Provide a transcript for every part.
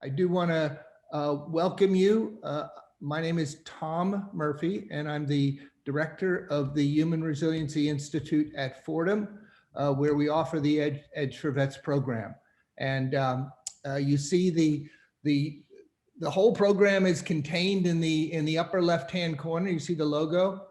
I do want to welcome you. My name is Tom Murphy, and I'm the director of the Human Resiliency Institute at Fordham, where we offer the Edge4Vets program. And you see the whole program is contained in the upper left-hand corner. You see the logo,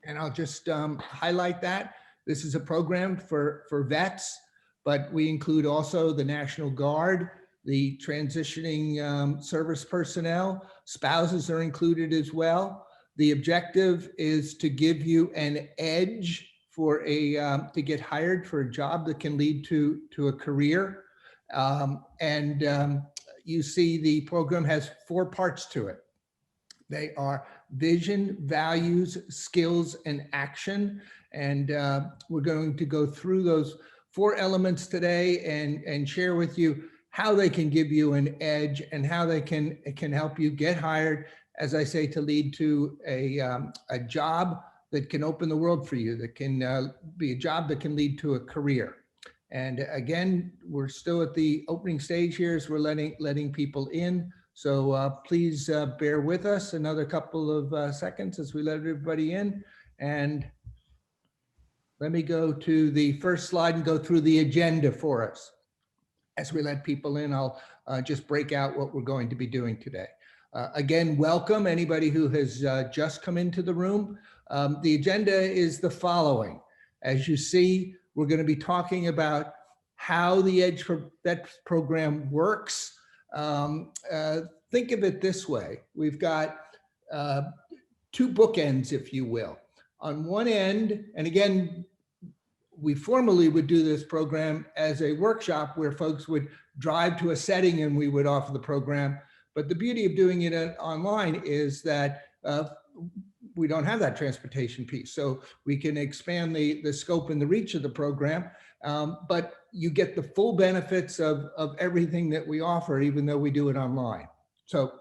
and I'll just highlight that. This is a program for vets, but we include also the National Guard, the transitioning service personnel. Spouses are included as well. The objective is to give you an edge for to get hired for a job that can lead to a career. You see the program has 4 parts to it. They are vision, values, skills, and action. And we're going to go through those 4 elements today and share with you how they can give you an edge and how they can help you get hired, as I say, to lead to a job that can open the world for you, that can be a job that can lead to a career. And again, we're still at the opening stage here as we're letting people in. So please bear with us another couple of seconds as we let everybody in. And let me go to the first slide and go through the agenda for us. As we let people in, I'll just break out what we're going to be doing today. Again, welcome anybody who has just come into the room. The agenda is the following. As you see, we're going to be talking about how the Edge4Vets program works. Think of it this way. We've got 2 bookends, if you will. On one end, and again, we formally would do this program as a workshop where folks would drive to a setting and we would offer the program. But the beauty of doing it online is that we don't have that transportation piece. So we can expand the scope and the reach of the program, but you get the full benefits of everything that we offer, even though we do it online. So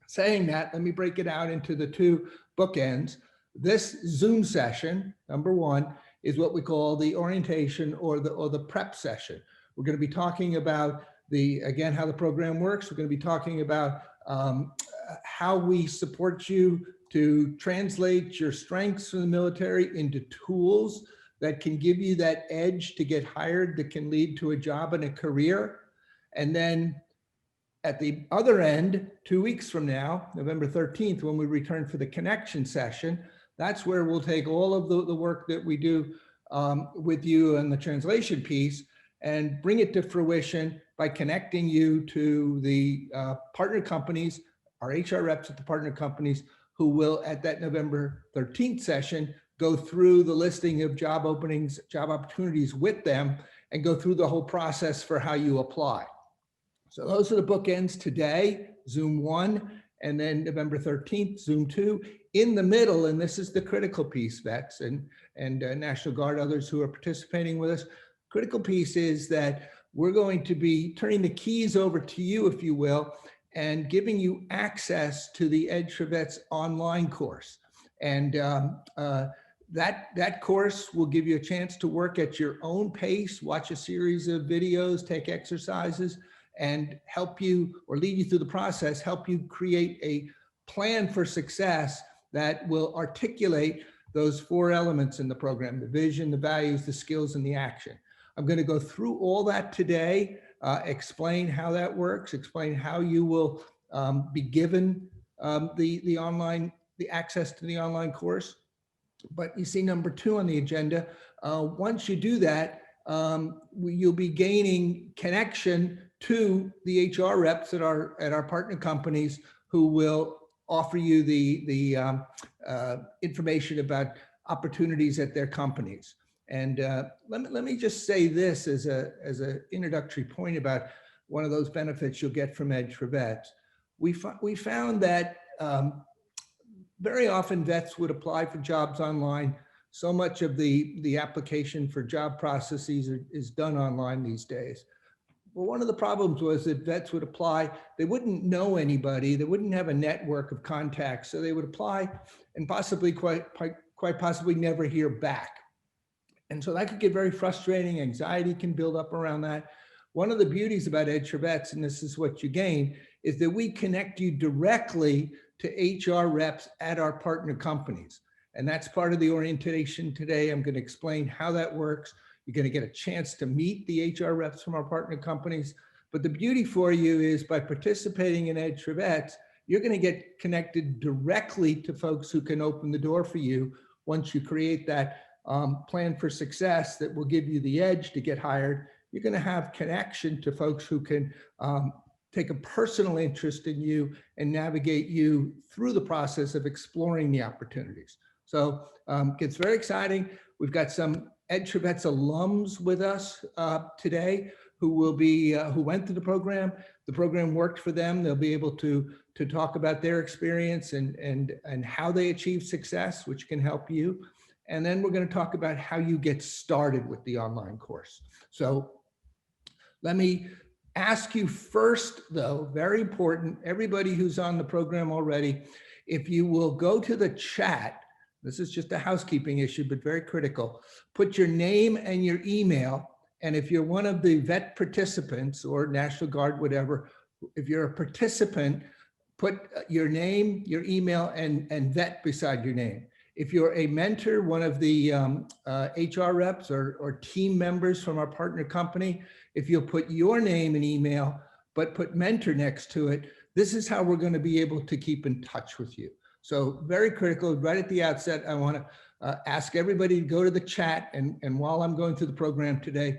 saying that, let me break it out into the 2 bookends. This Zoom session, number 1, is what we call the orientation or the prep session. We're going to be talking about again, how the program works. We're going to be talking about how we support you to translate your strengths from the military into tools that can give you that edge to get hired, that can lead to a job and a career. And then at the other end, 2 weeks from now, November 13th, when we return for the connection session, that's where we'll take all of the work that we do with you and the translation piece and bring it to fruition by connecting you to the partner companies, our HR reps at the partner companies, who will, at that November 13th session, go through the listing of job openings, job opportunities with them, and go through the whole process for how you apply. So those are the bookends today, Zoom 1, and then November 13th, Zoom 2. In the middle, and this is the critical piece, vets and National Guard, others who are participating with us, critical piece is that we're going to be turning the keys over to you, if you will, and giving you access to the Edge4Vets online course. And that course will give you a chance to work at your own pace, watch a series of videos, take exercises, and help you or lead you through the process, help you create a plan for success that will articulate those 4 elements in the program: the vision, the values, the skills, and the action. I'm going to go through all that today, explain how that works, explain how you will be given the access to the online course. But you see number 2 on the agenda. Once you do that, you'll be gaining connection to the HR reps at our partner companies who will offer you the information about opportunities at their companies. And let me just say this as an introductory point about one of those benefits you'll get from Edge4Vets. We found that very often vets would apply for jobs online. So much of the application for job processes is done online these days. Well, one of the problems was that vets would apply, they wouldn't know anybody, they wouldn't have a network of contacts, so they would apply and possibly quite possibly never hear back. And so that could get very frustrating. Anxiety can build up around that. one of the beauties about Edge4Vets, and this is what you gain, is that we connect you directly to HR reps at our partner companies. And that's part of the orientation today. I'm going to explain how that works. You're going to get a chance to meet the HR reps from our partner companies. But the beauty for you is by participating in Edge4Vets, you're going to get connected directly to folks who can open the door for you once you create that plan for success that will give you the edge to get hired. You're going to have connection to folks who can take a personal interest in you and navigate you through the process of exploring the opportunities. So it gets very exciting. We've got some Edge4Vets alums with us today who will be who went through the program. The program worked for them. They'll be able to talk about their experience and how they achieve success, which can help you. And then we're going to talk about how you get started with the online course. So let me ask you first, though, very important, everybody who's on the program already, if you will go to the chat. This is just a housekeeping issue, but very critical. Put your name and your email. And if you're one of the vet participants or National Guard, whatever, if you're a participant, put your name, your email, and vet beside your name. If you're a mentor, one of the HR reps or team members from our partner company, if you'll put your name and email, but put mentor next to it, this is how we're going to be able to keep in touch with you. So very critical. Right at the outset, I want to ask everybody to go to the chat. And while I'm going through the program today,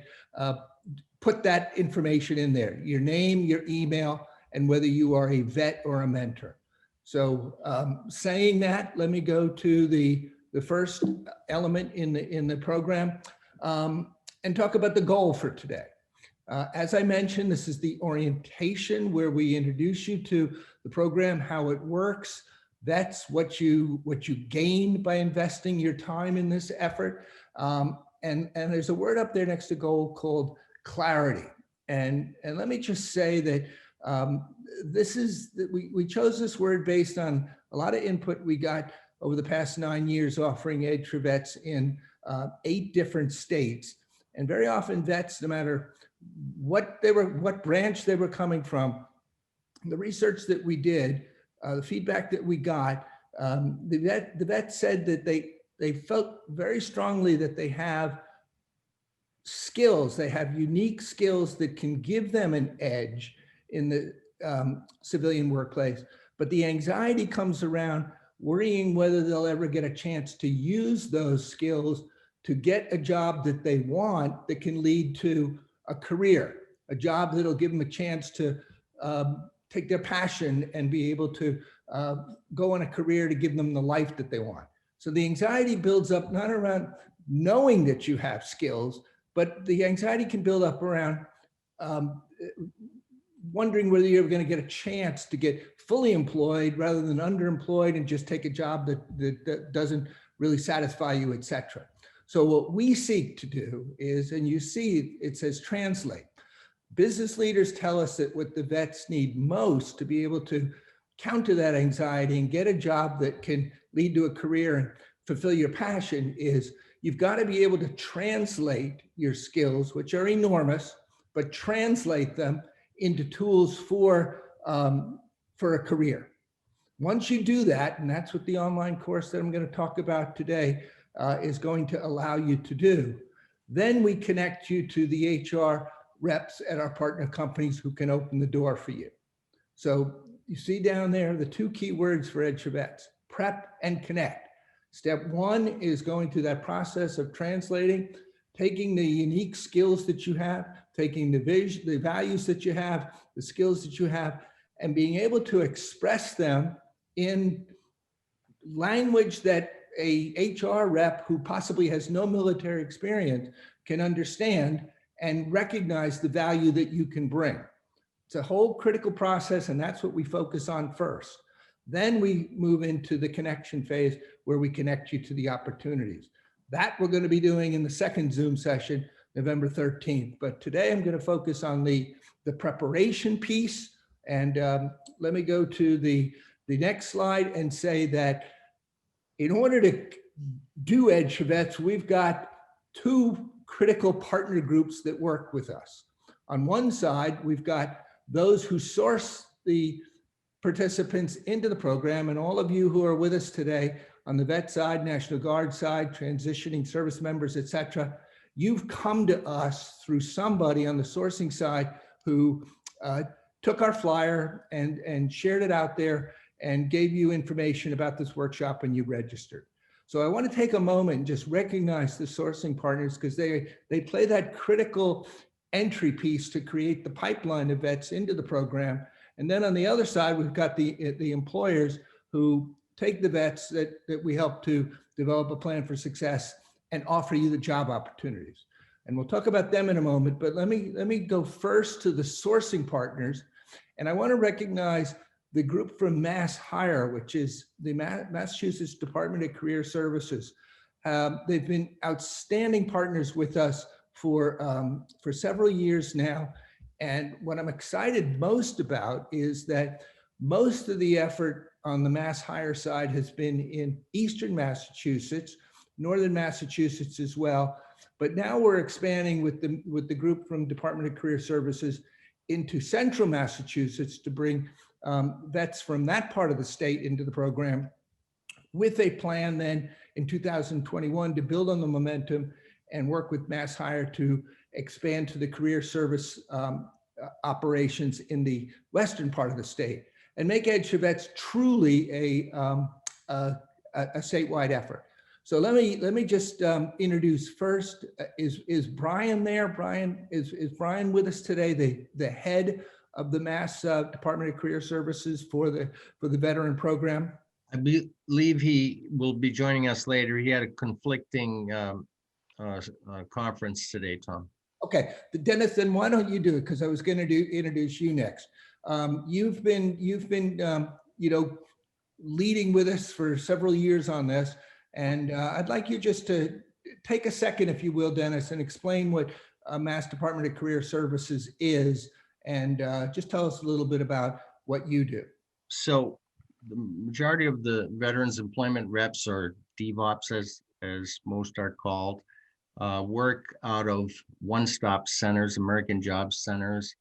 put that information in there, your name, your email, and whether you are a vet or a mentor. So saying that, let me go to the first element in the program and talk about the goal for today. As I mentioned, this is the orientation where we introduce you to the program, how it works. That's what you gain by investing your time in this effort. And there's a word up there next to goal called clarity. And let me just say that we chose this word based on a lot of input we got over the past 9 years offering Edge4Vets in 8 different states. And very often vets, no matter what branch they were coming from, the research that we did, the feedback that we got, the vet said that they felt very strongly that they have skills, they have unique skills that can give them an edge in the civilian workplace. But the anxiety comes around worrying whether they'll ever get a chance to use those skills to get a job that they want that can lead to a career, a job that'll give them a chance to take their passion and be able to go on a career to give them the life that they want. So the anxiety builds up not around knowing that you have skills, but the anxiety can build up around wondering whether you're going to get a chance to get fully employed rather than underemployed and just take a job that doesn't really satisfy you, etc. So what we seek to do is, and you see it says translate. Business leaders tell us that what the vets need most to be able to counter that anxiety and get a job that can lead to a career and fulfill your passion is you've got to be able to translate your skills, which are enormous, but translate them into tools for a career. Once you do that, and that's what the online course that I'm going to talk about today is going to allow you to do, then we connect you to the HR reps at our partner companies who can open the door for you. So you see down there the 2 key words for Edge4Vets, prep and connect. Step 1 is going through that process of translating, taking the unique skills that you have, taking the values that you have, the skills that you have, and being able to express them in language that a HR rep who possibly has no military experience can understand and recognize the value that you can bring. It's a whole critical process, and that's what we focus on first. Then we move into the connection phase where we connect you to the opportunities. That we're going to be doing in the second Zoom session, November 13th. But today I'm going to focus on the preparation piece. And let me go to the next slide and say that in order to do Edge4Vets, we've got 2 critical partner groups that work with us. On one side, we've got those who source the participants into the program, and all of you who are with us today on the vet side, National Guard side, transitioning service members, et cetera, you've come to us through somebody on the sourcing side who took our flyer and shared it out there and gave you information about this workshop when you registered. So I want to take a moment and just recognize the sourcing partners, because they play that critical entry piece to create the pipeline of vets into the program. And then on the other side, we've got the employers who take the vets that we help to develop a plan for success and offer you the job opportunities. And we'll talk about them in a moment, but let me go first to the sourcing partners. And I want to recognize the group from Mass Hire, which is the Massachusetts Department of Career Services. They've been outstanding partners with us for several years now. And what I'm excited most about is that most of the effort on the Mass Hire side has been in Eastern Massachusetts, Northern Massachusetts as well. But now we're expanding with the group from Department of Career Services into Central Massachusetts to bring vets from that part of the state into the program, with a plan then in 2021 to build on the momentum and work with Mass Hire to expand to the career service operations in the western part of the state and make Edge4Vets truly a statewide effort. So let me just introduce first, is Brian there? Brian, is Brian with us today, the head of the Mass Department of Career Services for the veteran program? I believe he will be joining us later. He had a conflicting conference today, Tom. Okay, Dennis, then why don't you do it? Because I was going to introduce you next. You've been leading with us for several years on this, and I'd like you just to take a second, if you will, Dennis, and explain what Mass Department of Career Services is, and just tell us a little bit about what you do. So the majority of the veterans employment reps, or DVOPs as most are called, work out of one-stop centers, American Job Centers.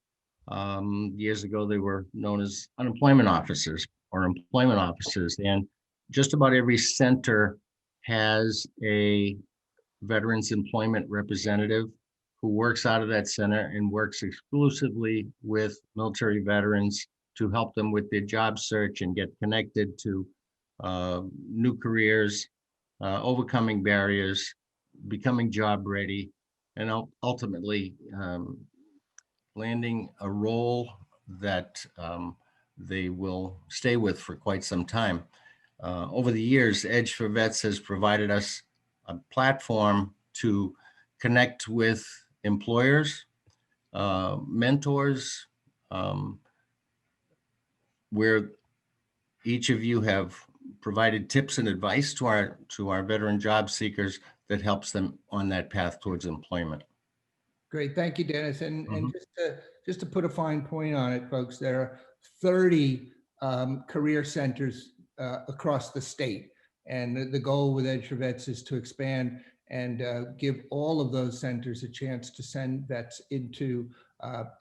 Years ago, they were known as unemployment offices or employment offices. And just about every center has a veterans employment representative who works out of that center and works exclusively with military veterans to help them with their job search and get connected to new careers, overcoming barriers, becoming job ready, and ultimately landing a role that they will stay with for quite some time. Over the years, Edge4Vets has provided us a platform to connect with employers, mentors, where each of you have provided tips and advice to our veteran job seekers that helps them on that path towards employment. Great, thank you, Dennis. And just to put a fine point on it, folks, there are 30 career centers across the state. And the goal with Edge4Vets is to expand and give all of those centers a chance to send vets into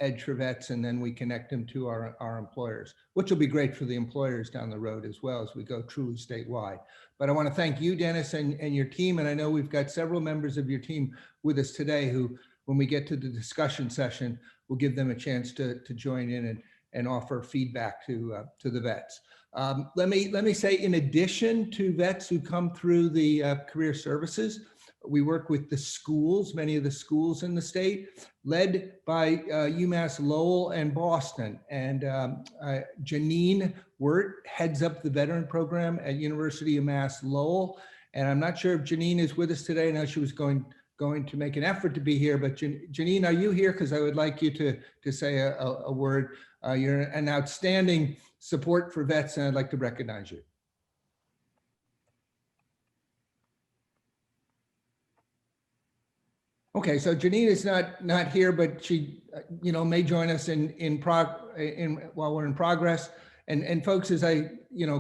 Edge4Vets, and then we connect them to our employers, which will be great for the employers down the road as well as we go truly statewide. But I want to thank you, Dennis, and your team. And I know we've got several members of your team with us today who, when we get to the discussion session, we'll give them a chance to join in and offer feedback to the vets. Let me say, in addition to vets who come through the career services, we work with the schools, many of the schools in the state, led by UMass Lowell and Boston. And Janine Wirt heads up the veteran program at University of Mass Lowell. And I'm not sure if Janine is with us today. I know she was going to make an effort to be here, but Janine, are you here? Because I would like you to say a word. You're an outstanding support for vets, and I'd like to recognize you. Okay, so Janine is not here, but she, may join us while we're in progress. And folks, as I,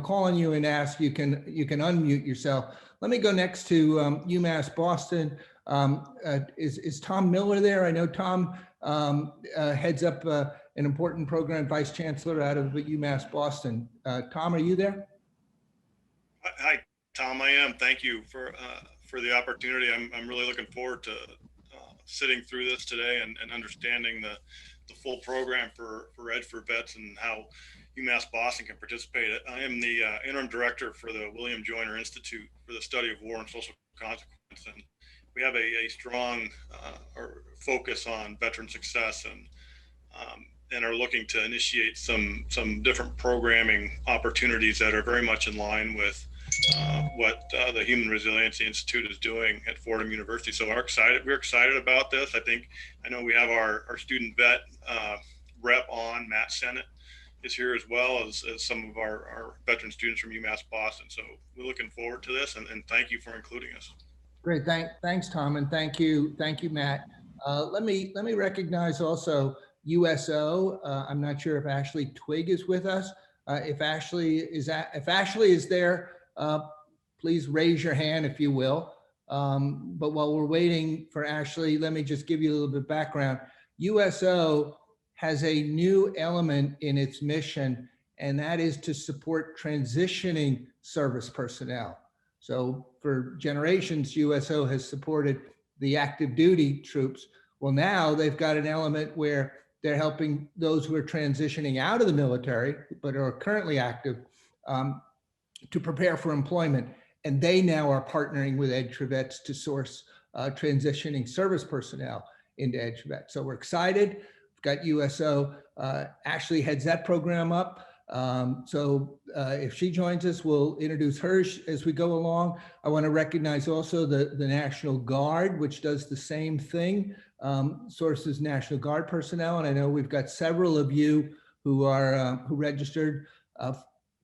call on you and ask, you can unmute yourself. Let me go next to UMass Boston. Is Tom Miller there? I know Tom heads up an important program, vice chancellor out of UMass Boston. Tom, are you there? Hi, Tom. I am. Thank you for the opportunity. I'm really looking forward to sitting through this today and understanding the full program for Edge4Vets and how UMass Boston can participate. I am the interim director for the William Joyner Institute for the Study of War and Social Consequence, and we have a strong focus on veteran success and are looking to initiate some different programming opportunities that are very much in line with what the Human Resiliency Institute is doing at Fordham University. So we're excited about this. I know we have our student vet rep on, Matt Sennett is here, as well as some of our veteran students from UMass Boston. So we're looking forward to this, and thank you for including us. Great, thanks, Tom, and thank you, Matt. Let me recognize also USO. I'm not sure if Ashley Twig is with us. If Ashley is there, please raise your hand if you will. But while we're waiting for Ashley, let me just give you a little bit of background. USO has a new element in its mission, and that is to support transitioning service personnel. So for generations, USO has supported the active duty troops. Well, now they've got an element where they're helping those who are transitioning out of the military, but are currently active, to prepare for employment. And they now are partnering with Edge4Vets to source transitioning service personnel into Edge4Vets. So we're excited. We've got USO. Ashley heads that program up. If she joins us, we'll introduce her as we go along. I want to recognize also the National Guard, which does the same thing, sources National Guard personnel. And I know we've got several of you who are who registered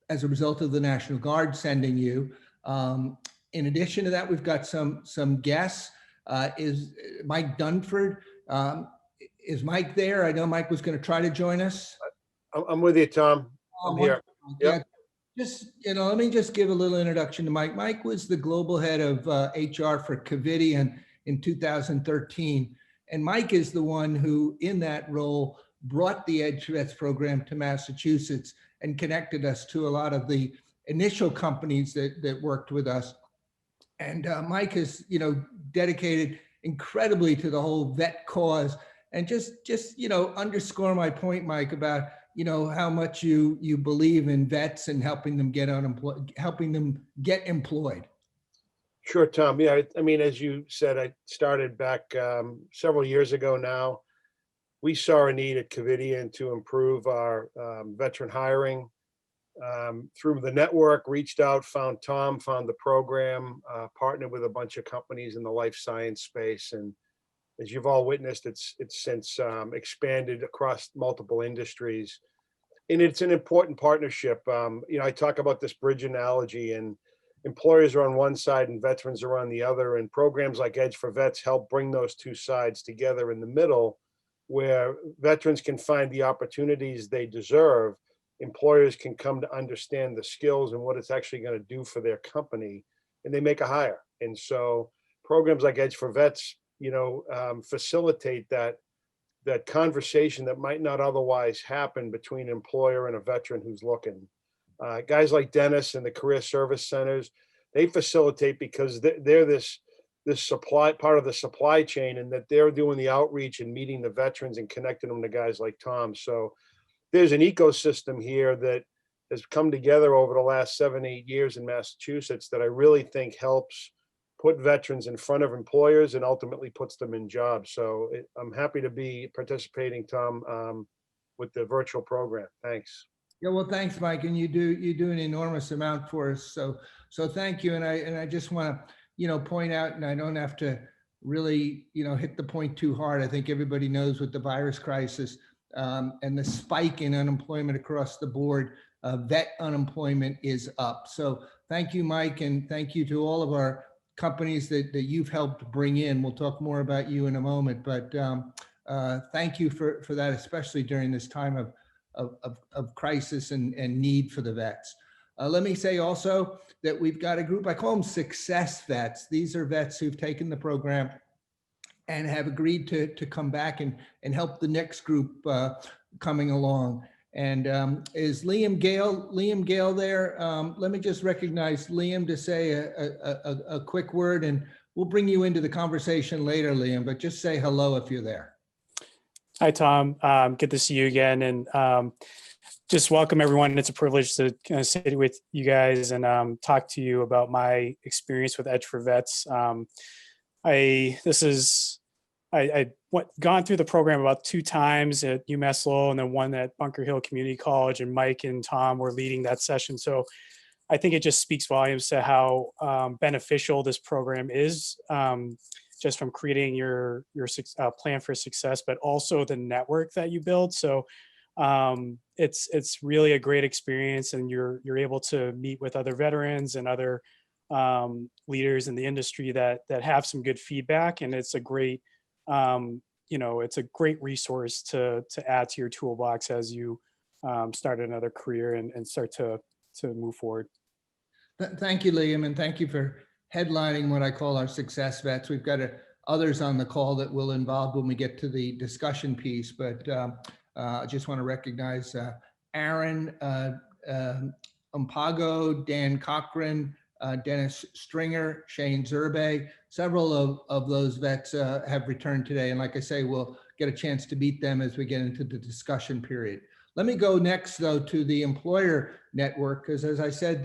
as a result of the National Guard sending you. In addition to that, we've got some guests. Is Mike Dunford? Is Mike there? I know Mike was going to try to join us. I'm with you, Tom. I'm here. Yeah, just, let me just give a little introduction to Mike. Mike was the global head of HR for Covidian in 2013. And Mike is the one who, in that role, brought the Edge4Vets program to Massachusetts and connected us to a lot of the initial companies that worked with us. And Mike is, dedicated incredibly to the whole vet cause. And just underscore my point, Mike, about how much you believe in vets and helping them get employed. Sure, Tom. Yeah, I mean, as you said, I started back several years ago now. We saw a need at Covidian to improve our veteran hiring. Through the network, reached out, found Tom, found the program, partnered with a bunch of companies in the life science space. And as you've all witnessed, it's since expanded across multiple industries. And it's an important partnership. I talk about this bridge analogy, and employers are on one side and veterans are on the other. And programs like Edge4Vets help bring those two sides together in the middle, where veterans can find the opportunities they deserve. Employers can come to understand the skills and what it's actually going to do for their company, and they make a hire. And so programs like Edge4Vets, facilitate that conversation that might not otherwise happen between an employer and a veteran who's looking. Guys like Dennis and the career service centers, they facilitate because they're this supply part of the supply chain, and that they're doing the outreach and meeting the veterans and connecting them to guys like Tom. So there's an ecosystem here that has come together over the last 7-8 years in Massachusetts that I really think helps put veterans in front of employers and ultimately puts them in jobs. So I'm happy to be participating, Tom, with the virtual program. Thanks. Yeah, well, thanks, Mike, and you do an enormous amount for us. So thank you. And I just want to point out, and I don't have to really hit the point too hard. I think everybody knows with the virus crisis and the spike in unemployment across the board, vet unemployment is up. So thank you, Mike, and thank you to all of our companies that you've helped bring in. We'll talk more about you in a moment, but thank you for that, especially during this time of crisis and need for the vets. Let me say also that we've got a group, I call them success vets. These are vets who've taken the program and have agreed to come back and help the next group coming along. And is Liam Gale there? Let me just recognize Liam to say a quick word, and we'll bring you into the conversation later, Liam, but just say hello if you're there. Hi, Tom. Good to see you again. And just welcome everyone. It's a privilege to kind of sit with you guys and talk to you about my experience with Edge4Vets. I gone through the program about 2 times at UMass Lowell and then one at Bunker Hill Community College, and Mike and Tom were leading that session. So I think it just speaks volumes to how beneficial this program is, just from creating your plan for success, but also the network that you build. So it's really a great experience, and you're able to meet with other veterans and other leaders in the industry that have some good feedback, and it's a great it's a great resource to add to your toolbox as you start another career and start to move forward. Thank you, Liam, and thank you for headlining what I call our success vets. We've got others on the call that we'll involve when we get to the discussion piece, but I just want to recognize Aaron Umpago, Dan Cochran, Dennis Stringer, Shane Zerbe. Several of those vets have returned today. And like I say, we'll get a chance to meet them as we get into the discussion period. Let me go next, though, to the employer network, because as I said,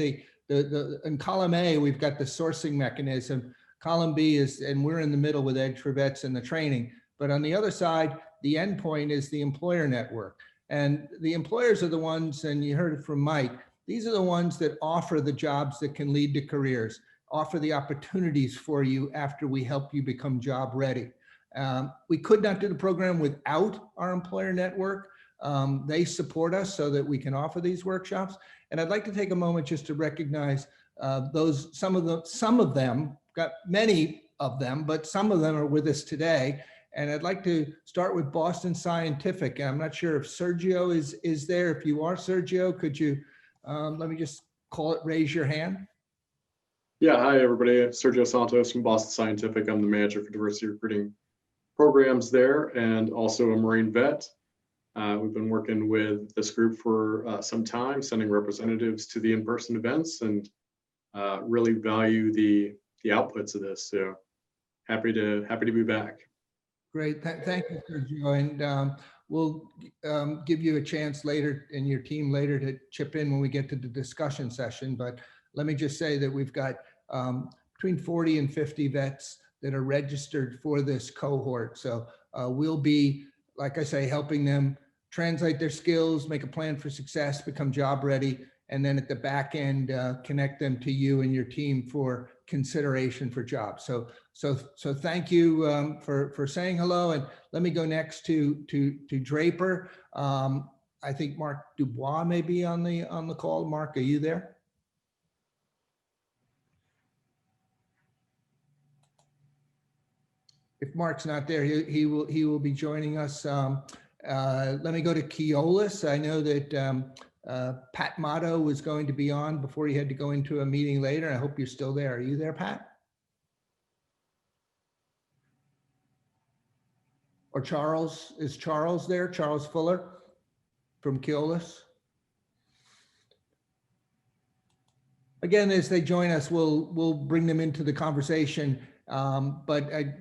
in column A, we've got the sourcing mechanism. Column B is, and we're in the middle with Edge4Vets and the training. But on the other side, the endpoint is the employer network. And the employers are the ones, and you heard it from Mike, these are the ones that offer the jobs that can lead to careers, offer the opportunities for you after we help you become job ready. We could not do the program without our employer network. They support us so that we can offer these workshops. And I'd like to take a moment just to recognize some of them, got many of them, but some of them are with us today. And I'd like to start with Boston Scientific. I'm not sure if Sergio is there. If you are, Sergio, could you, let me just call it, raise your hand. Yeah, hi everybody. Sergio Santos from Boston Scientific. I'm the manager for diversity recruiting programs there and also a Marine vet. We've been working with this group for some time, sending representatives to the in-person events, and really value the outputs of this. So happy to be back. Great, thank you, Sergio. And we'll give you a chance later, and your team later, to chip in when we get to the discussion session. But let me just say that we've got between 40 and 50 vets that are registered for this cohort. So we'll be, like I say, helping them translate their skills, make a plan for success, become job ready, and then at the back end, connect them to you and your team for consideration for jobs. So thank you for saying hello. And let me go next to Draper. I think Mark Dubois may be on the call. Mark, are you there? If Mark's not there, he will be joining us. Let me go to Keolis. I know that Pat Motto was going to be on before he had to go into a meeting later. I hope you're still there. Are you there, Pat? Or Charles? Is Charles there? Charles Fuller from Keolis? Again, as they join us, we'll bring them into the conversation. But I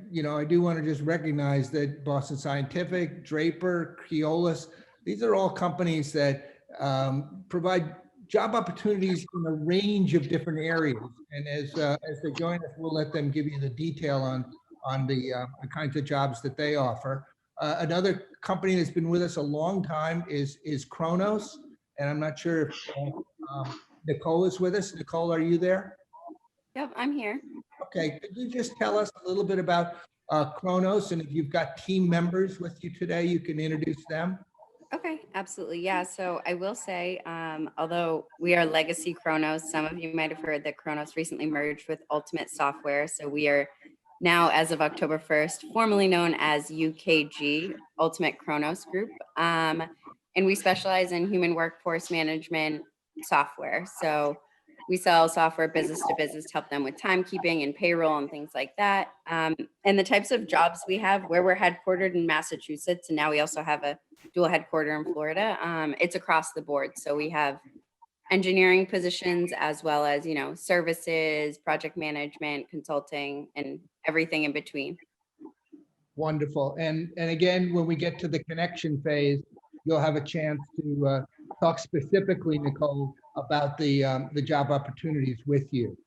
do want to just recognize that Boston Scientific, Draper, Keolis, these are all companies that provide job opportunities in a range of different areas. And as they join us, we'll let them give you the detail on the kinds of jobs that they offer. Another company that's been with us a long time is Kronos, and I'm not sure if Nicole is with us. Nicole, are you there? Yep, I'm here. Okay, could you just tell us a little bit about Kronos, and if you've got team members with you today, you can introduce them. Okay, absolutely. Yeah, so I will say, although we are legacy Kronos, some of you might have heard that Kronos recently merged with Ultimate Software. So we are now, as of October 1st, formally known as UKG, Ultimate Kronos Group. And we specialize in human workforce management software. So we sell software business to business to help them with timekeeping and payroll and things like that. And the types of jobs we have, where we're headquartered in Massachusetts, and now we also have a dual headquarter in Florida. It's across the board. So we have engineering positions as well as, services, project management, consulting, and everything in between. Wonderful. And again, when we get to the connection phase, you'll have a chance to talk specifically, Nicole, about the job opportunities with you.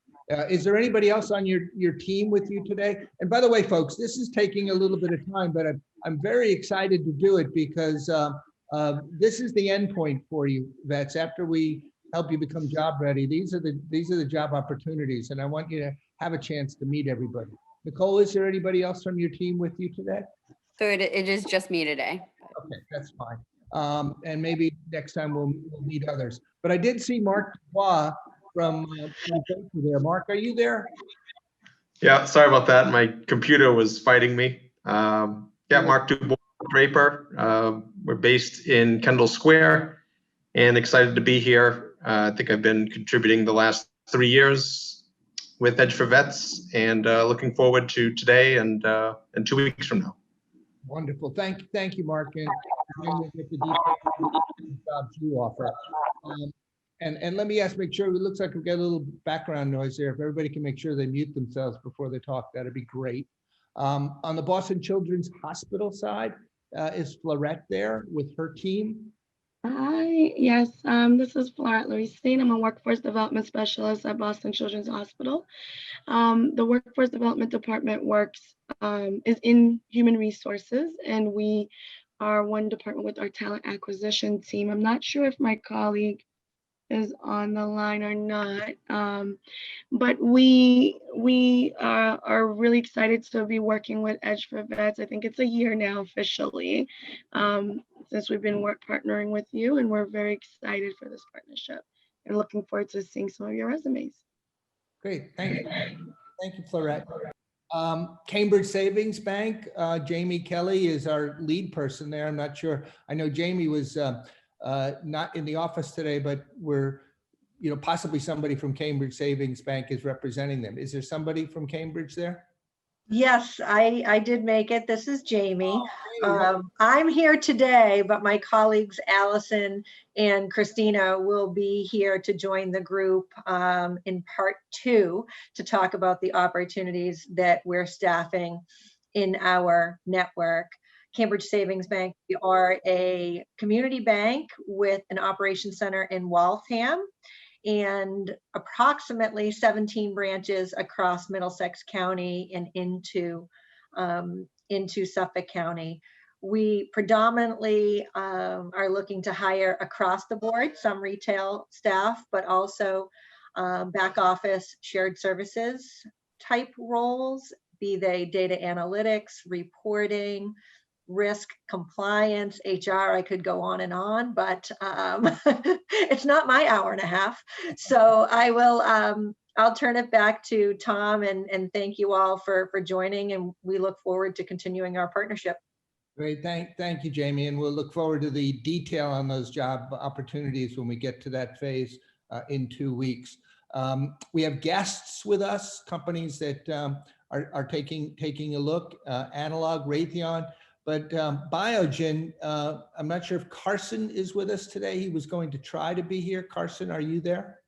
Is there anybody else on your team with you today? And by the way, folks, this is taking a little bit of time, but I'm very excited to do it because this is the end point for you, vets. After we help you become job ready, these are the job opportunities, and I want you to have a chance to meet everybody. Nicole, is there anybody else from your team with you today? So it is just me today. Okay, that's fine. And maybe next time we'll meet others. But I did see Mark Dubois from Facebook there. Mark, are you there? Yeah, sorry about that. My computer was fighting me. Yeah, Mark Dubois Draper. We're based in Kendall Square and excited to be here. I think I've been contributing the last 3 years with Edge4Vets and looking forward to today and 2 weeks from now. Wonderful. Thank you, Mark. And then we'll get the details of the jobs you offer. And let me make sure, it looks like we've got a little background noise there. If everybody can make sure they mute themselves before they talk, that'd be great. On the Boston Children's Hospital side, is Florette there with her team? Hi, yes, this is Florette Louisine. I'm a workforce development specialist at Boston Children's Hospital. The workforce development department is in human resources, and we are one department with our talent acquisition team. I'm not sure if my colleague is on the line or not, but we are really excited to be working with Edge4Vets. I think it's a year now officially since we've been partnering with you, and we're very excited for this partnership and looking forward to seeing some of your resumes. Great, thank you. Thank you, Florette. Cambridge Savings Bank, Jamie Kelly is our lead person there. I'm not sure. I know Jamie was not in the office today, but we're, possibly somebody from Cambridge Savings Bank is representing them. Is there somebody from Cambridge there? Yes, I did make it. This is Jamie. I'm here today, but my colleagues Allison and Christina will be here to join the group in part 2 to talk about the opportunities that we're staffing in our network. Cambridge Savings Bank, we are a community bank with an operations center in Waltham and approximately 17 branches across Middlesex County and into Suffolk County. We predominantly are looking to hire across the board, some retail staff, but also back office shared services type roles, be they data analytics, reporting, risk, compliance, HR. I could go on and on, but it's not my hour and a half. So I will, I'll turn it back to Tom and thank you all for joining, and we look forward to continuing our partnership. Great, thank you, Jamie. And we'll look forward to the detail on those job opportunities when we get to that phase in 2 weeks. We have guests with us, companies that are taking a look, Analog, Raytheon, but Biogen, I'm not sure if Carson is with us today. He was going to try to be here. Carson, are you there?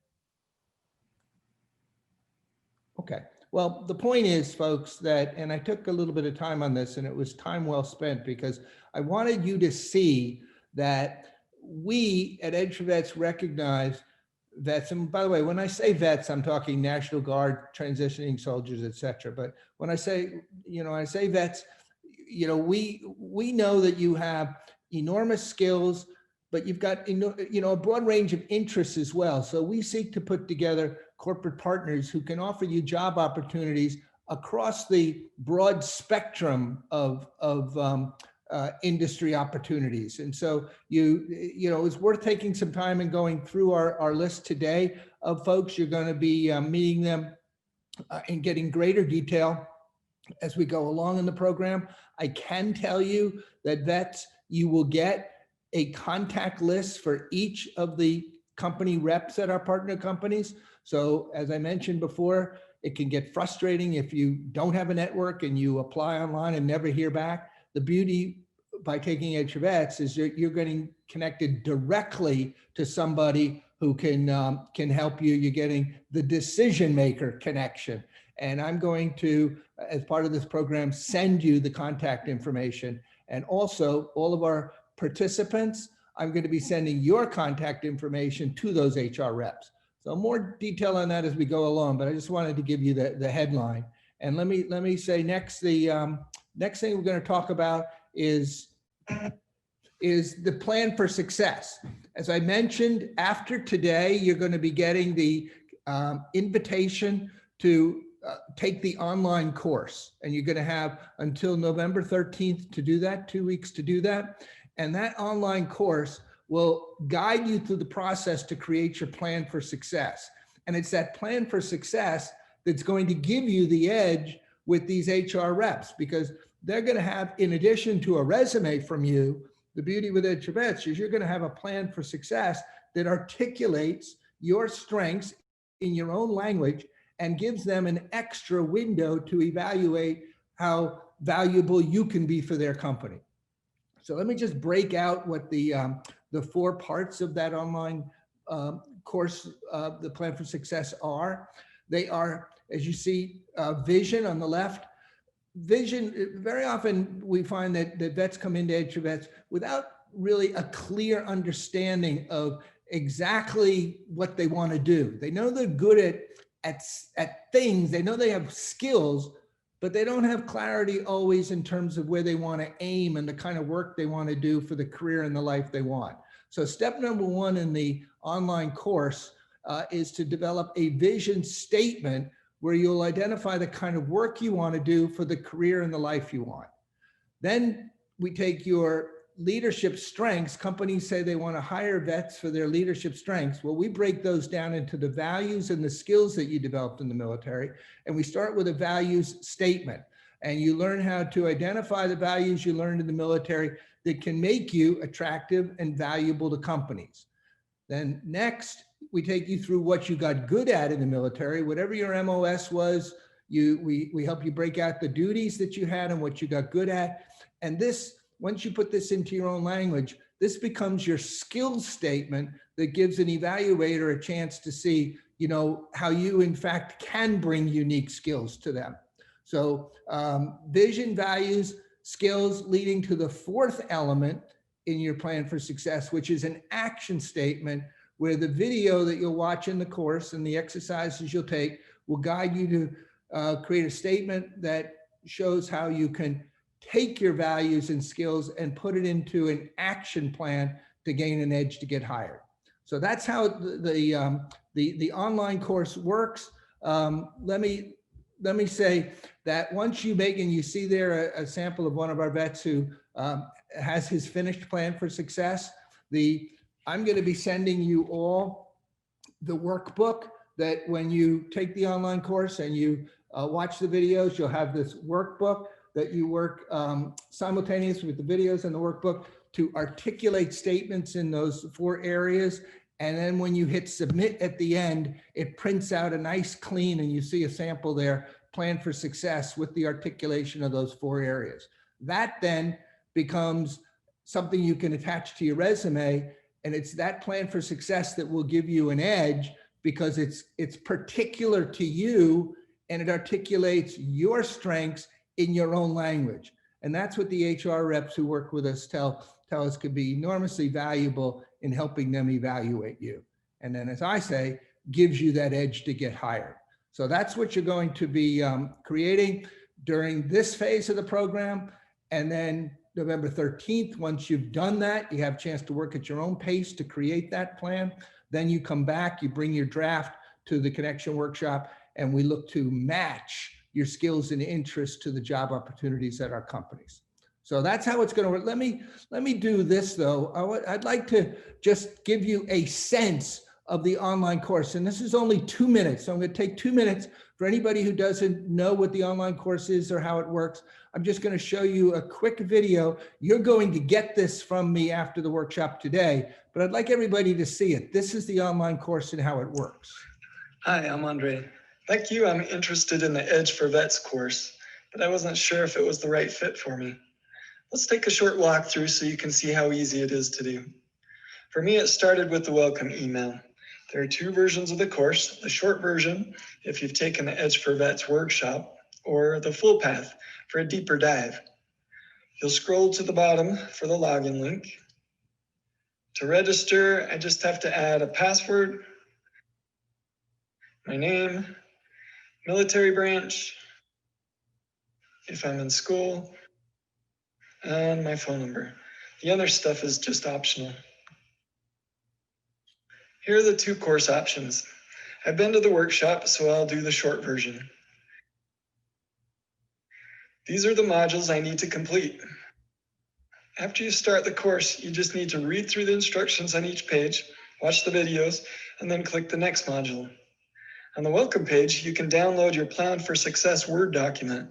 Okay. Well, the point is, folks, that, and I took a little bit of time on this, and it was time well spent because I wanted you to see that we at Edge4Vets recognize vets. And by the way, when I say vets, I'm talking National Guard, transitioning soldiers, et cetera. But when I say, I say vets, we know that you have enormous skills, but you've got, a broad range of interests as well. So we seek to put together corporate partners who can offer you job opportunities across the broad spectrum of industry opportunities. And so it's worth taking some time and going through our list today of folks. You're going to be meeting them and getting greater detail as we go along in the program. I can tell you that vets, you will get a contact list for each of the company reps at our partner companies. So as I mentioned before, it can get frustrating if you don't have a network and you apply online and never hear back. The beauty by taking Edge4Vets is you're getting connected directly to somebody who can help you. You're getting the decision maker connection. And I'm going to, as part of this program, send you the contact information. And also all of our participants, I'm going to be sending your contact information to those HR reps. So more detail on that as we go along, but I just wanted to give you the headline. And let me say next, the next thing we're going to talk about is the plan for success. As I mentioned, after today, you're going to be getting the invitation to take the online course, and you're going to have until November 13th to do that, 2 weeks to do that. And that online course will guide you through the process to create your plan for success. And it's that plan for success that's going to give you the edge with these HR reps, because they're going to have, in addition to a resume from you, the beauty with Edge4Vets is you're going to have a plan for success that articulates your strengths in your own language and gives them an extra window to evaluate how valuable you can be for their company. So let me just break out what the 4 parts of that online course, the plan for success are. They are, as you see, vision on the left. Vision, very often we find that vets come into Edge4Vets without really a clear understanding of exactly what they want to do. They know they're good at things, they know they have skills, but they don't have clarity always in terms of where they want to aim and the kind of work they want to do for the career and the life they want. So step number 1 in the online course is to develop a vision statement where you'll identify the kind of work you want to do for the career and the life you want. Then we take your leadership strengths. Companies say they want to hire vets for their leadership strengths. Well, we break those down into the values and the skills that you developed in the military. And we start with a values statement. And you learn how to identify the values you learned in the military that can make you attractive and valuable to companies. Then next, we take you through what you got good at in the military. Whatever your MOS was, we help you break out the duties that you had and what you got good at. And this, once you put this into your own language, this becomes your skills statement that gives an evaluator a chance to see, you know, how you in fact can bring unique skills to them. So vision, values, skills, leading to the 4th element in your plan for success, which is an action statement where the video that you'll watch in the course and the exercises you'll take will guide you to create a statement that shows how you can take your values and skills and put it into an action plan to gain an edge to get hired. So that's how the online course works. Let me say that once you make, and you see there a sample of one of our vets who has his finished plan for success, I'm going to be sending you all the workbook that when you take the online course and you watch the videos, you'll have this workbook that you work simultaneously with the videos and the workbook to articulate statements in those 4 areas. And then when you hit submit at the end, it prints out a nice clean, and you see a sample there, plan for success with the articulation of those 4 areas. That then becomes something you can attach to your resume. And it's that plan for success that will give you an edge, because it's particular to you and it articulates your strengths in your own language. And that's what the HR reps who work with us tell us could be enormously valuable in helping them evaluate you. And then, as I say, gives you that edge to get hired. So that's what you're going to be creating during this phase of the program. And then November 13th, once you've done that, you have a chance to work at your own pace to create that plan. Then you come back, you bring your draft to the connection workshop, and we look to match your skills and interests to the job opportunities at our companies. So that's how it's going to work. Let me do this though. I'd like to just give you a sense of the online course. And this is only 2 minutes. So I'm going to take 2 minutes for anybody who doesn't know what the online course is or how it works. I'm just going to show you a quick video. You're going to get this from me after the workshop today, but I'd like everybody to see it. This is the online course and how it works. Hi, I'm Andre. Like you, I'm interested in the Edge4Vets course, but I wasn't sure if it was the right fit for me. Let's take a short walkthrough so you can see how easy it is to do. For me, it started with the welcome email. There are 2 versions of the course, the short version, if you've taken the Edge4Vets workshop, or the full path for a deeper dive. You'll scroll to the bottom for the login link. To register, I just have to add a password, my name, military branch, if I'm in school, and my phone number. The other stuff is just optional. Here are the 2 course options. I've been to the workshop, so I'll do the short version. These are the modules I need to complete. After you start the course, you just need to read through the instructions on each page, watch the videos, and then click the next module. On the welcome page, you can download your Plan for Success Word document.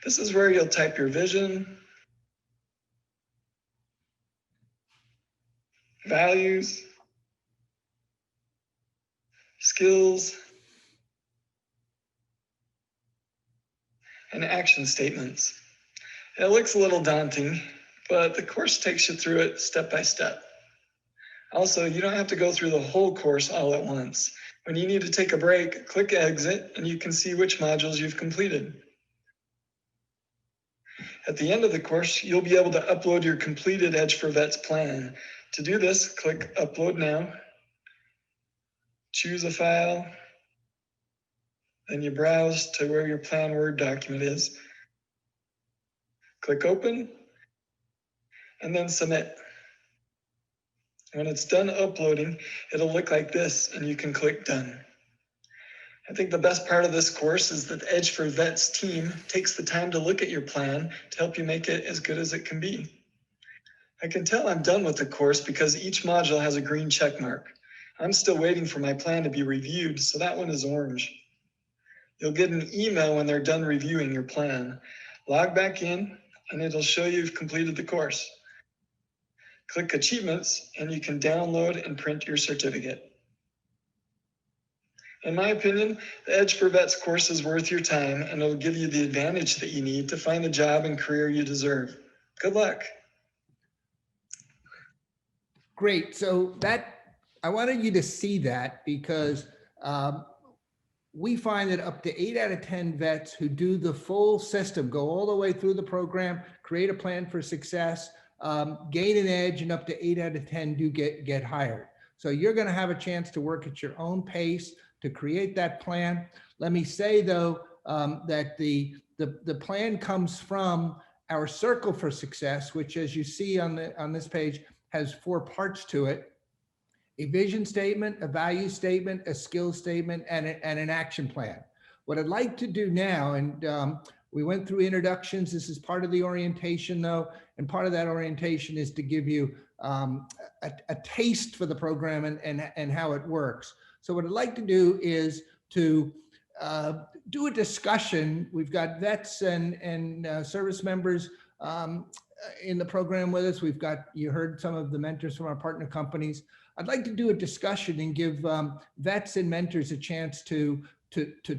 This is where you'll type your vision, values, skills, and action statements. It looks a little daunting, but the course takes you through it step by step. Also, you don't have to go through the whole course all at once. When you need to take a break, click exit and you can see which modules you've completed. At the end of the course, you'll be able to upload your completed Edge4Vets plan. To do this, click Upload Now, choose a file, then you browse to where your plan Word document is. Click Open, and then Submit. When it's done uploading, it'll look like this, and you can click Done. I think the best part of this course is that the Edge4Vets team takes the time to look at your plan to help you make it as good as it can be. I can tell I'm done with the course because each module has a green check mark. I'm still waiting for my plan to be reviewed, so that one is orange. You'll get an email when they're done reviewing your plan. Log back in, and it'll show you've completed the course. Click Achievements, and you can download and print your certificate. In my opinion, the Edge4Vets course is worth your time, and it'll give you the advantage that you need to find the job and career you deserve. Good luck. Great. So I wanted you to see that because we find that up to 8 out of 10 vets who do the full system, go all the way through the program, create a plan for success, gain an edge, and up to 8 out of 10 do get hired. So you're going to have a chance to work at your own pace to create that plan. Let me say though, that the plan comes from our Circle for Success, which, as you see on this page, has 4 parts to it: a vision statement, a value statement, a skill statement, and an action plan. What I'd like to do now, and we went through introductions. This is part of the orientation though, and part of that orientation is to give you a taste for the program and how it works. So what I'd like to do is to do a discussion. We've got vets and service members in the program with us. You heard some of the mentors from our partner companies. I'd like to do a discussion and give vets and mentors a chance to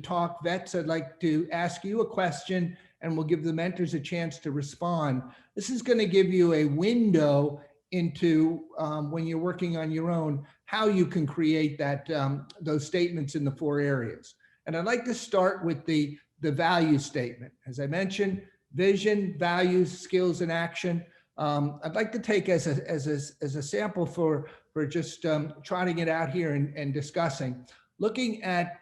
talk. Vets, I'd like to ask you a question and we'll give the mentors a chance to respond. This is going to give you a window into when you're working on your own, how you can create that those statements in the 4 areas. And I'd like to start with the value statement. As I mentioned, vision, values, skills, and action. I'd like to take as a sample for just trotting it out here and discussing, looking at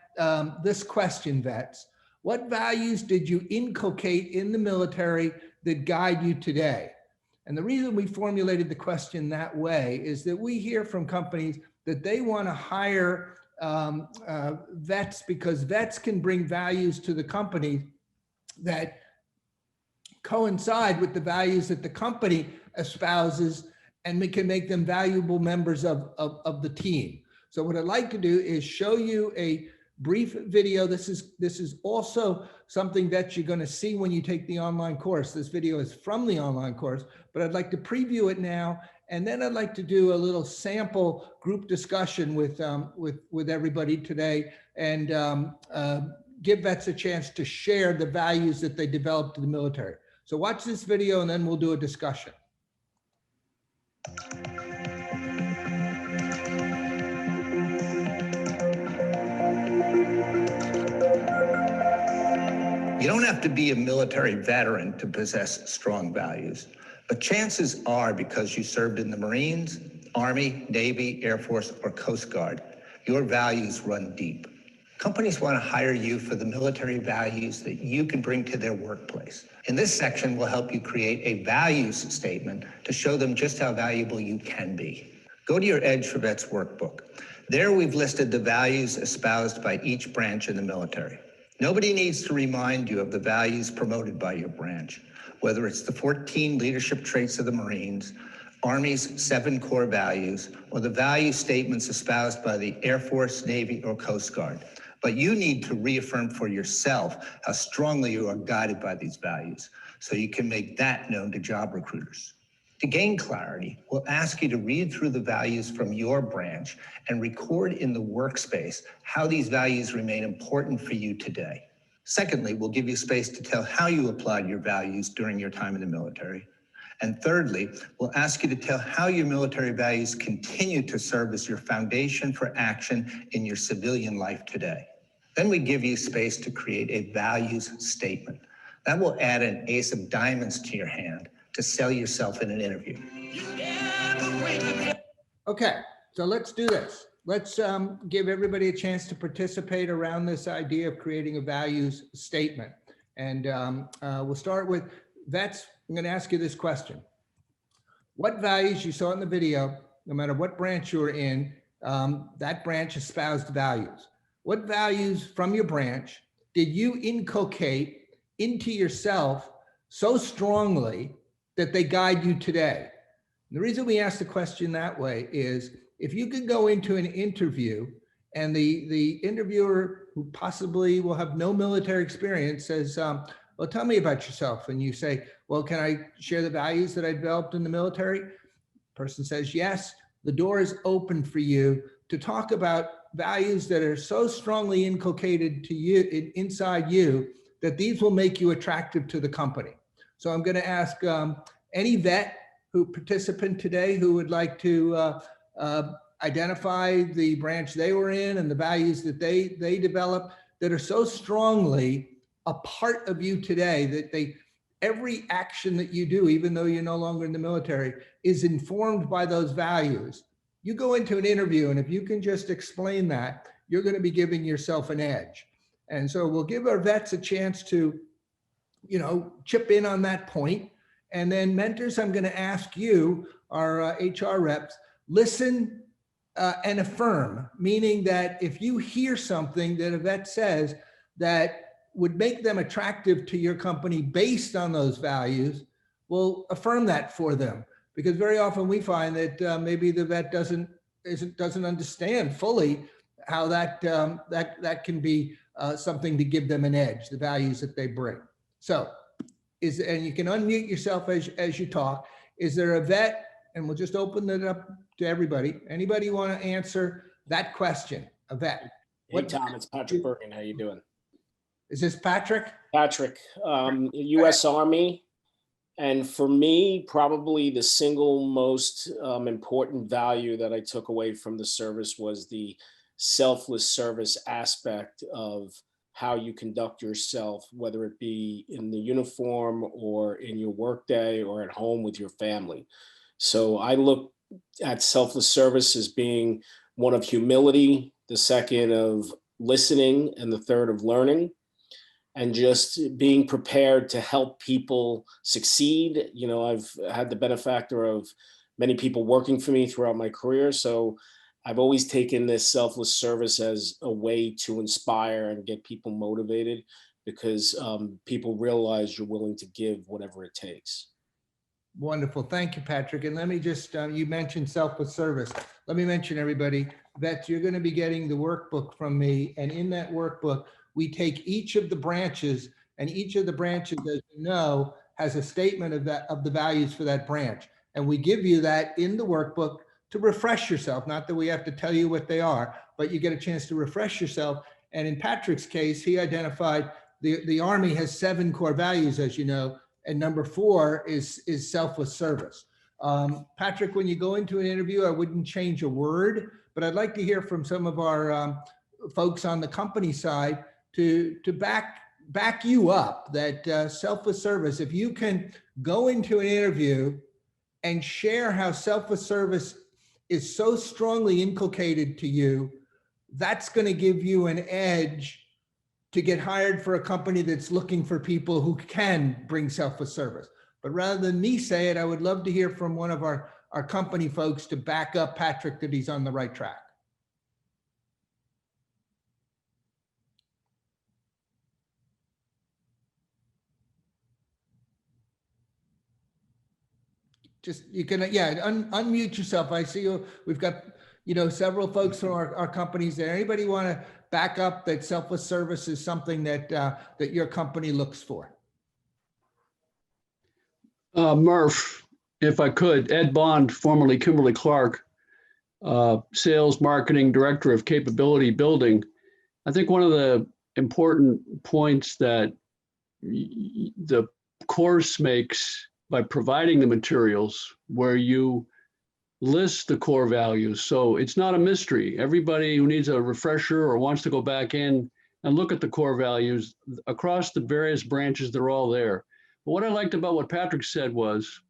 this question, vets. What values did you inculcate in the military that guide you today? And the reason we formulated the question that way is that we hear from companies that they want to hire vets, because vets can bring values to the company that coincide with the values that the company espouses, and we can make them valuable members of the team. So what I'd like to do is show you a brief video. This is also something that you're going to see when you take the online course. This video is from the online course, but I'd like to preview it now. And then I'd like to do a little sample group discussion with everybody today, and give vets a chance to share the values that they developed in the military. So watch this video and then we'll do a discussion. You don't have to be a military veteran to possess strong values, but chances are, because you served in the Marines, Army, Navy, Air Force, or Coast Guard, your values run deep. Companies want to hire you for the military values that you can bring to their workplace. In this section, we'll help you create a values statement to show them just how valuable you can be. Go to your Edge4Vets workbook. There we've listed the values espoused by each branch in the military. Nobody needs to remind you of the values promoted by your branch, whether it's the 14 leadership traits of the Marines, Army's 7 core values, or the value statements espoused by the Air Force, Navy, or Coast Guard. But you need to reaffirm for yourself how strongly you are guided by these values, so you can make that known to job recruiters. To gain clarity, we'll ask you to read through the values from your branch and record in the workspace how these values remain important for you today. Secondly, we'll give you space to tell how you applied your values during your time in the military. And thirdly, we'll ask you to tell how your military values continue to serve as your foundation for action in your civilian life today. Then we give you space to create a values statement. That will add an ace of diamonds to your hand to sell yourself in an interview. Okay, so let's do this. Let's give everybody a chance to participate around this idea of creating a values statement. And we'll start with vets. I'm going to ask you this question. What values, you saw in the video, no matter what branch you're in, that branch espoused values. What values from your branch did you inculcate into yourself so strongly that they guide you today? And the reason we ask the question that way is, if you could go into an interview and the interviewer, who possibly will have no military experience, says, well, tell me about yourself. And you say, well, can I share the values that I developed in the military? Person says, yes. The door is open for you to talk about values that are so strongly inculcated to you, inside you, that these will make you attractive to the company. So I'm going to ask any vet participant today who would like to identify the branch they were in and the values that they developed that are so strongly a part of you today that every action that you do, even though you're no longer in the military, is informed by those values. You go into an interview, and if you can just explain that, you're going to be giving yourself an edge. And so we'll give our vets a chance to, chip in on that point. And then mentors, I'm going to ask you, our HR reps, listen and affirm, meaning that if you hear something that a vet says that would make them attractive to your company based on those values, well, affirm that for them. Because very often we find that maybe the vet doesn't understand fully how that can be something to give them an edge, the values that they bring. So, and you can unmute yourself as you talk. Is there a vet, and we'll just open it up to everybody. Anybody want to answer that question? A vet. Hey, Tom, it's Patrick Bergen. How you doing? Is this Patrick? Patrick, U.S. Army. And for me, probably the single most important value that I took away from the service was the selfless service aspect of how you conduct yourself, whether it be in the uniform or in your workday or at home with your family. So I look at selfless service as being one of humility, the second of listening, and the third of learning. And just being prepared to help people succeed. I've had the benefactor of many people working for me throughout my career. So I've always taken this selfless service as a way to inspire and get people motivated, because people realize you're willing to give whatever it takes. Wonderful. Thank you, Patrick. And let me just, you mentioned selfless service. Let me mention, everybody, that you're going to be getting the workbook from me. And in that workbook, we take each of the branches, and each of the branches, as you know, has a statement of that, of the values for that branch. And we give you that in the workbook to refresh yourself. Not that we have to tell you what they are, but you get a chance to refresh yourself. And in Patrick's case, he identified the Army has 7 core values, as you know, and number 4 is selfless service. Patrick, when you go into an interview, I wouldn't change a word, but I'd like to hear from some of our folks on the company side to back you up that selfless service. If you can go into an interview and share how selfless service is so strongly inculcated to you, that's going to give you an edge to get hired for a company that's looking for people who can bring selfless service. But rather than me say it, I would love to hear from one of our company folks to back up Patrick that he's on the right track. Just, you can, yeah, unmute yourself. I see you, we've got, several folks from our companies there. Anybody want to back up that selfless service is something that that your company looks for? Murph, if I could, Ed Bond, formerly Kimberly Clark, Sales Marketing Director of Capability Building. I think one of the important points that the course makes by providing the materials where you list the core values. So it's not a mystery. Everybody who needs a refresher or wants to go back in and look at the core values across the various branches, they're all there. But what I liked about what Patrick said was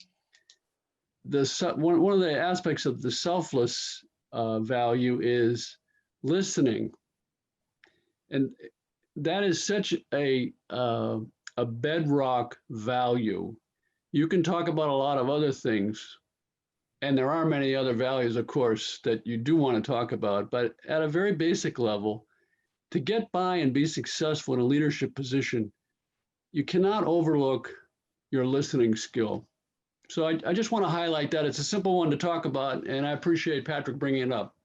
one of the aspects of the selfless value is listening. And that is such a bedrock value. You can talk about a lot of other things, and there are many other values, of course, that you do want to talk about, but at a very basic level, to get by and be successful in a leadership position, you cannot overlook your listening skill. So I just want to highlight that. It's a simple one to talk about, and I appreciate Patrick bringing it up.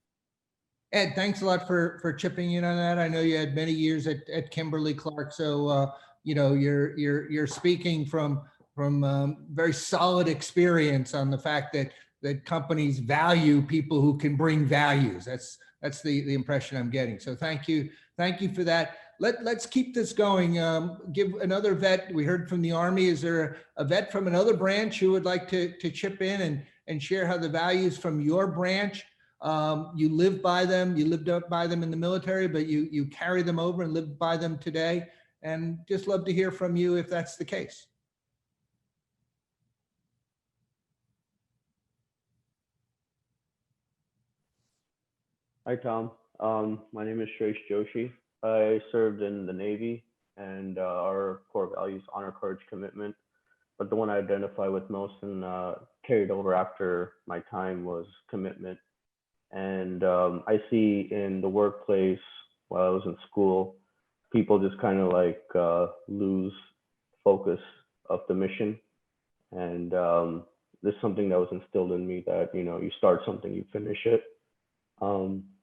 Ed, thanks a lot for chipping in on that. I know you had many years at Kimberly Clark, so you're speaking from very solid experience on the fact that companies value people who can bring values. That's the impression I'm getting. So thank you for that. Let's keep this going. Give another vet. We heard from the Army. Is there a vet from another branch who would like to chip in and share how the values from your branch, you live by them, you lived up by them in the military, but you carry them over and live by them today? And just love to hear from you if that's the case. Hi, Tom. My name is Shresh Joshi. I served in the Navy, and our core values, honor, courage, commitment. But the one I identify with most and carried over after my time was commitment. And I see in the workplace while I was in school, people just kind of like lose focus of the mission. And there's something that was instilled in me that, you start something, you finish it.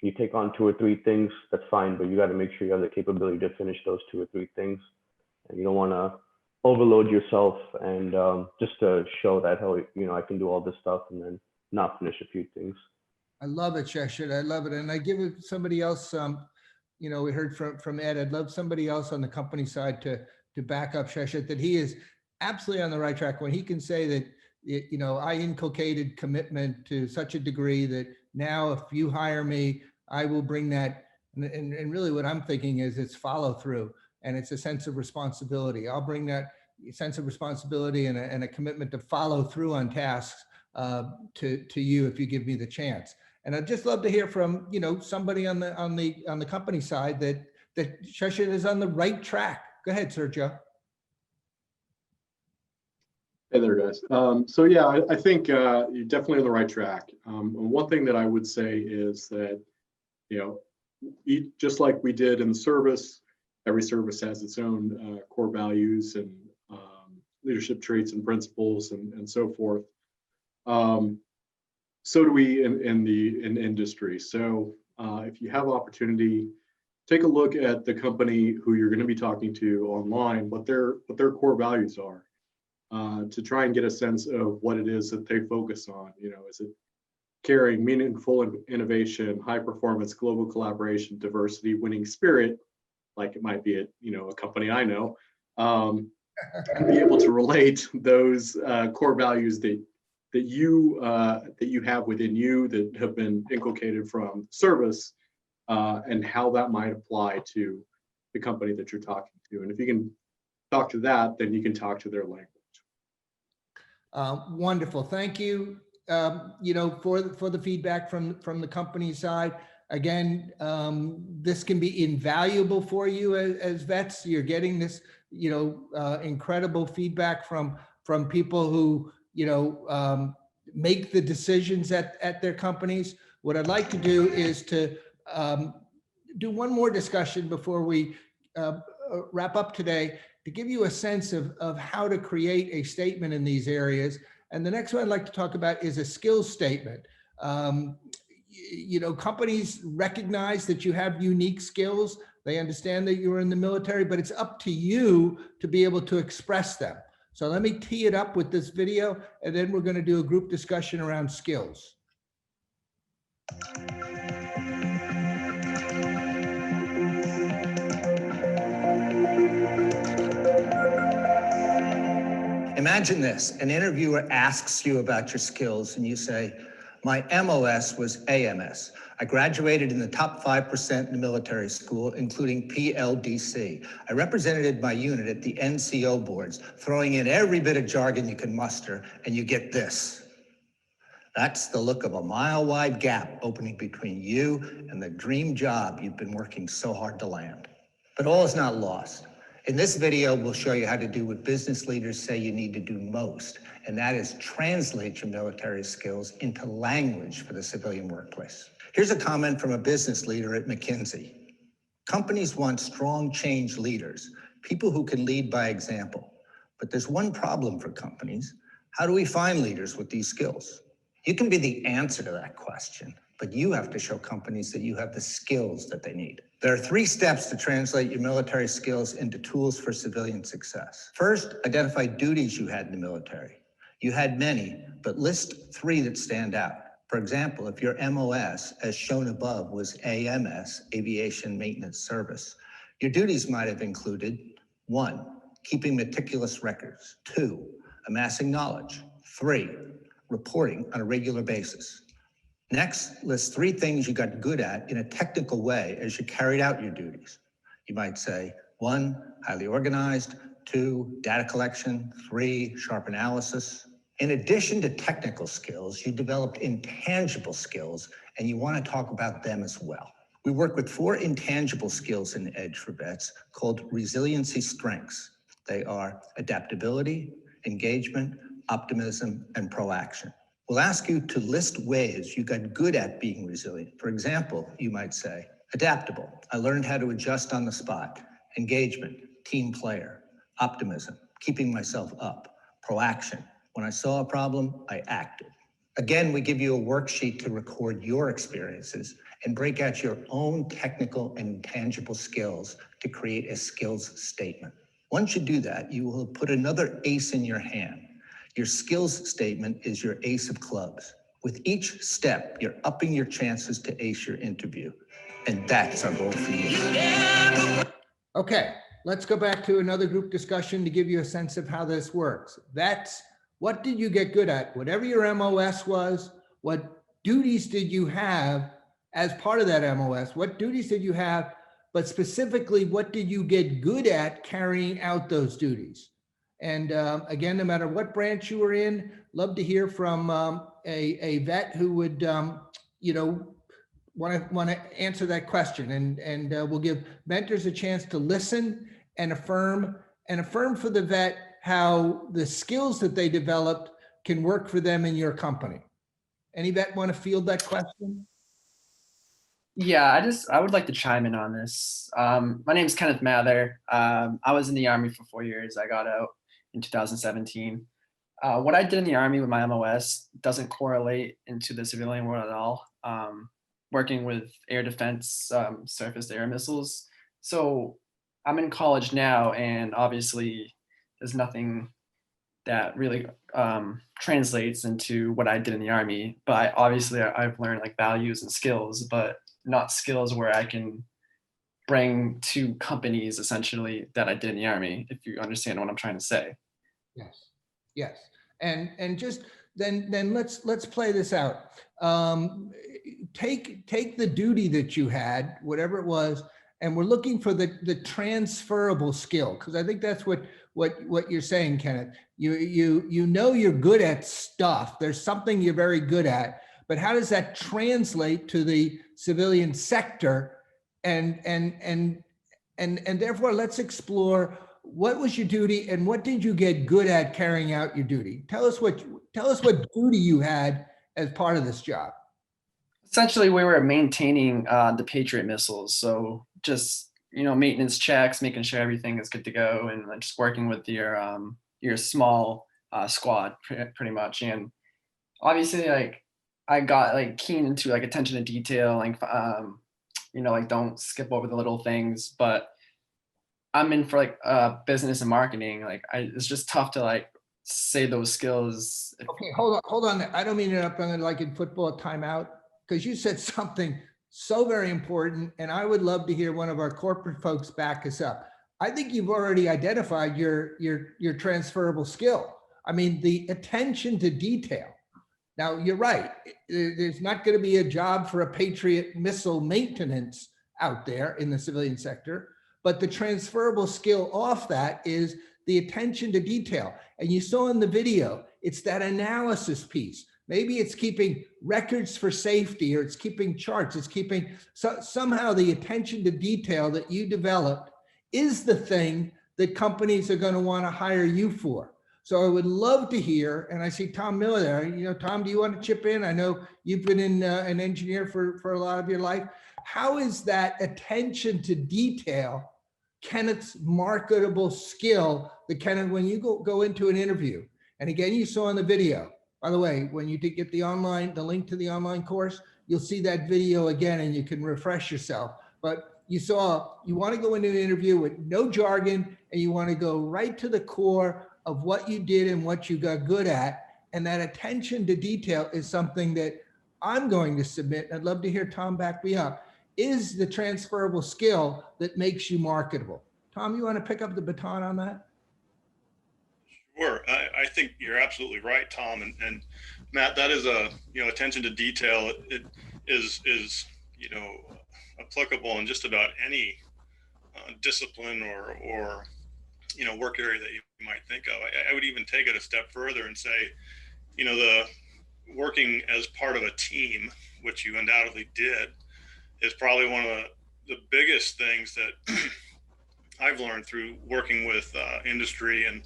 You take on 2 or 3 things, that's fine, but you got to make sure you have the capability to finish those 2 or 3 things. And you don't want to overload yourself and just to show that, I can do all this stuff and then not finish a few things. I love it, Sheshit. I love it. And I give it somebody else, we heard from Ed. I'd love somebody else on the company side to back up Sheshit, that he is absolutely on the right track when he can say that, I inculcated commitment to such a degree that now if you hire me, I will bring that. And really what I'm thinking is it's follow through, and it's a sense of responsibility. I'll bring that sense of responsibility and a commitment to follow through on tasks to you if you give me the chance. And I'd just love to hear from, somebody on the company side that Sheshit is on the right track. Go ahead, Sergio. Hey there, guys. So yeah, I think you're definitely on the right track. And one thing that I would say is that, you know, just like we did in the service, every service has its own core values and leadership traits and principles and so forth. So do we in industry. So if you have opportunity, take a look at the company who you're going to be talking to online, what their core values are, to try and get a sense of what it is that they focus on. You know, is it carrying meaningful innovation, high performance, global collaboration, diversity, winning spirit, like it might be at, you know, a company I know, and be able to relate those core values that you have within you that have been inculcated from service, and how that might apply to the company that you're talking to. And if you can talk to that, then you can talk to their language. Wonderful, thank you. You know, for the feedback from the company side. Again, this can be invaluable for you as vets. You're getting this, you know, incredible feedback from people who, you know, make the decisions at their companies. What I'd like to do is to do one more discussion before we wrap up today, to give you a sense of how to create a statement in these areas. And the next one I'd like to talk about is a skills statement. You know, companies recognize that you have unique skills. They understand that you're in the military, but it's up to you to be able to express them. So let me tee it up with this video, and then we're going to do a group discussion around skills. Imagine this, an interviewer asks you about your skills and you say, my MOS was AMS. I graduated in the top 5% in the military school, including PLDC. I represented my unit at the NCO boards, throwing in every bit of jargon you can muster, and you get this. That's the look of a mile-wide gap opening between you and the dream job you've been working so hard to land. But all is not lost. In this video, we'll show you how to do what business leaders say you need to do most, and that is translate your military skills into language for the civilian workplace. Here's a comment from a business leader at McKinsey. Companies want strong change leaders, people who can lead by example. But there's one problem for companies. How do we find leaders with these skills? You can be the answer to that question, but you have to show companies that you have the skills that they need. There are 3 steps to translate your military skills into tools for civilian success. First, identify duties you had in the military. You had many, but list 3 that stand out. For example, if your MOS, as shown above, was AMS, Aviation Maintenance Service, your duties might have included 1, keeping meticulous records, 2, amassing knowledge, 3, reporting on a regular basis. Next, list 3 things you got good at in a technical way as you carried out your duties. You might say 1, highly organized, 2, data collection, 3, sharp analysis. In addition to technical skills, you developed intangible skills, and you want to talk about them as well. We work with 4 intangible skills in Edge4Vets called resiliency strengths. They are adaptability, engagement, optimism, and proaction. We'll ask you to list ways you got good at being resilient. For example, you might say, adaptable, I learned how to adjust on the spot. Engagement, team player. Optimism, keeping myself up. Proaction, when I saw a problem, I acted. Again, we give you a worksheet to record your experiences and break out your own technical and intangible skills to create a skills statement. Once you do that, you will put another ace in your hand. Your skills statement is your ace of clubs. With each step, you're upping your chances to ace your interview. And that's our goal for you. Okay, let's go back to another group discussion to give you a sense of how this works. That's what did you get good at? Whatever your MOS was, what duties did you have as part of that MOS? What duties did you have? But specifically, what did you get good at carrying out those duties? And again, no matter what branch you were in, love to hear from a vet who would, you know, want to answer that question. And we'll give mentors a chance to listen and affirm for the vet how the skills that they developed can work for them in your company. Any vet want to field that question? Yeah, I would like to chime in on this. My name is Kenneth Mather. I was in the Army for 4 years. I got out in 2017. What I did in the Army with my MOS doesn't correlate into the civilian world at all. Working with air defense, surface to air missiles. So I'm in college now, and obviously there's nothing that really translates into what I did in the Army. But obviously I've learned like values and skills, but not skills where I can bring to companies essentially that I did in the Army, if you understand what I'm trying to say. Yes, yes. And just then let's play this out. Take the duty that you had, whatever it was, and we're looking for the transferable skill, because I think that's what you're saying, Kenneth. You know you're good at stuff. There's something you're very good at, but how does that translate to the civilian sector? And therefore, let's explore what was your duty and what did you get good at carrying out your duty? Tell us what duty you had as part of this job. Essentially, we were maintaining the Patriot missiles. So just, maintenance checks, making sure everything is good to go, and just working with your small squad pretty much. And obviously, like, I got like keen into like attention to detail, like, like don't skip over the little things, but I'm in for like business and marketing. Like it's just tough to like say those skills. Okay, hold on. I don't mean to interrupt. I'm gonna, like in football, timeout, because you said something so very important, and I would love to hear one of our corporate folks back us up. I think you've already identified your transferable skill. I mean, the attention to detail. Now, you're right. There's not going to be a job for a Patriot missile maintenance out there in the civilian sector, but the transferable skill off that is the attention to detail. And you saw in the video, it's that analysis piece. Maybe it's keeping records for safety, or it's keeping charts, it's keeping somehow the attention to detail that you developed is the thing that companies are going to want to hire you for. So I would love to hear, and I see Tom Miller there. Tom, do you want to chip in? I know you've been an engineer for a lot of your life. How is that attention to detail Kenneth's marketable skill that Kenneth, when you go into an interview, and again, you saw in the video, by the way, when you did get the link to the online course, you'll see that video again and you can refresh yourself. But you want to go into an interview with no jargon, and you want to go right to the core of what you did and what you got good at. And that attention to detail is something that I'm going to submit. I'd love to hear Tom back me up. Is the transferable skill that makes you marketable. Tom, you want to pick up the baton on that? Sure. I think you're absolutely right, Tom. And Matt, that is attention to detail. It is applicable in just about any discipline or work area that you might think of. I would even take it a step further and say, the working as part of a team, which you undoubtedly did, is probably one of the biggest things that I've learned through working with industry and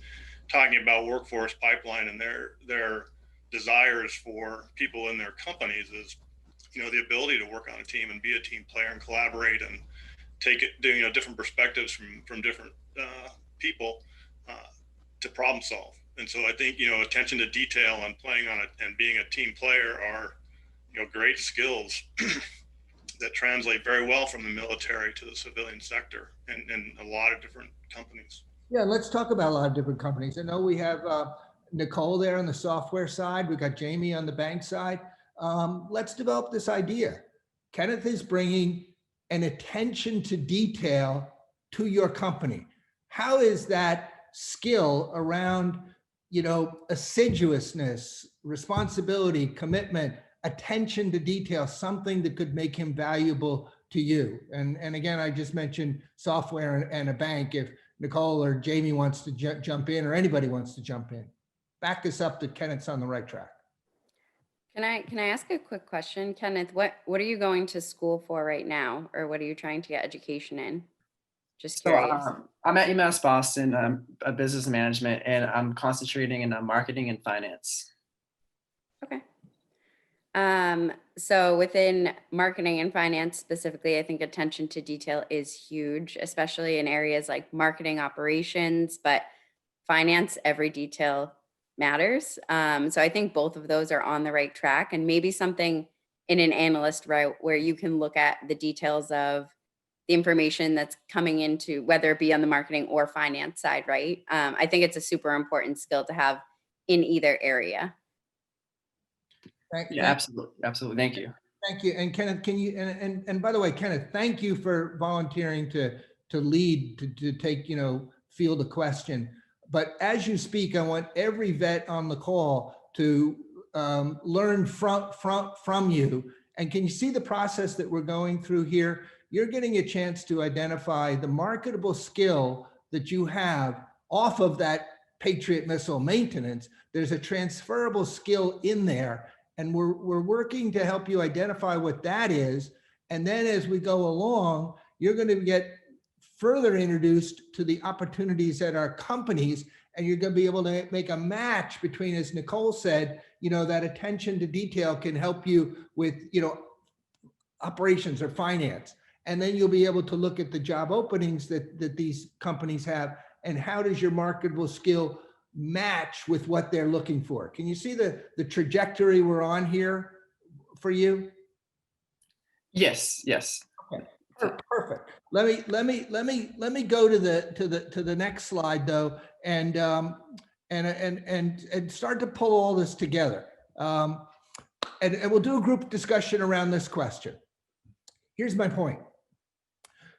talking about workforce pipeline and their desires for people in their companies is, the ability to work on a team and be a team player and collaborate and take it, different perspectives from different people to problem solve. And so I think, attention to detail and playing on it and being a team player are, great skills that translate very well from the military to the civilian sector and a lot of different companies. Yeah, let's talk about a lot of different companies. I know we have Nicole there on the software side. We've got Jamie on the bank side. Let's develop this idea. Kenneth is bringing an attention to detail to your company. How is that skill around, assiduousness, responsibility, commitment, attention to detail, something that could make him valuable to you? And again, I just mentioned software and a bank. If Nicole or Jamie wants to jump in, or anybody wants to jump in, back us up that Kenneth's on the right track. Can I ask a quick question, Kenneth? What are you going to school for right now, or what are you trying to get education in? Just So curious. I'm at UMass Boston, a business management, and I'm concentrating in marketing and finance. Okay. So within marketing and finance specifically, I think attention to detail is huge, especially in areas like marketing operations, but finance, every detail matters. So I think both of those are on the right track, and maybe something in an analyst route where you can look at the details of the information that's coming into, whether it be on the marketing or finance side, right? I think it's a super important skill to have in either area. Yeah, absolutely. Absolutely. Thank you. Thank you. And Kenneth, can you, and by the way, Kenneth, thank you for volunteering to lead, to take, field a question. But as you speak, I want every vet on the call to learn from you. And can you see the process that we're going through here? You're getting a chance to identify the marketable skill that you have off of that Patriot missile maintenance. There's a transferable skill in there, and we're working to help you identify what that is. And then as we go along, you're going to get further introduced to the opportunities at our companies, and you're going to be able to make a match between, as Nicole said, that attention to detail can help you with, operations or finance. And then you'll be able to look at the job openings that these companies have, and how does your marketable skill match with what they're looking for. Can you see the trajectory we're on here for you? Yes. Yes. Okay. Perfect. Let me go to the next slide though, and start to pull all this together. And we'll do a group discussion around this question. Here's my point.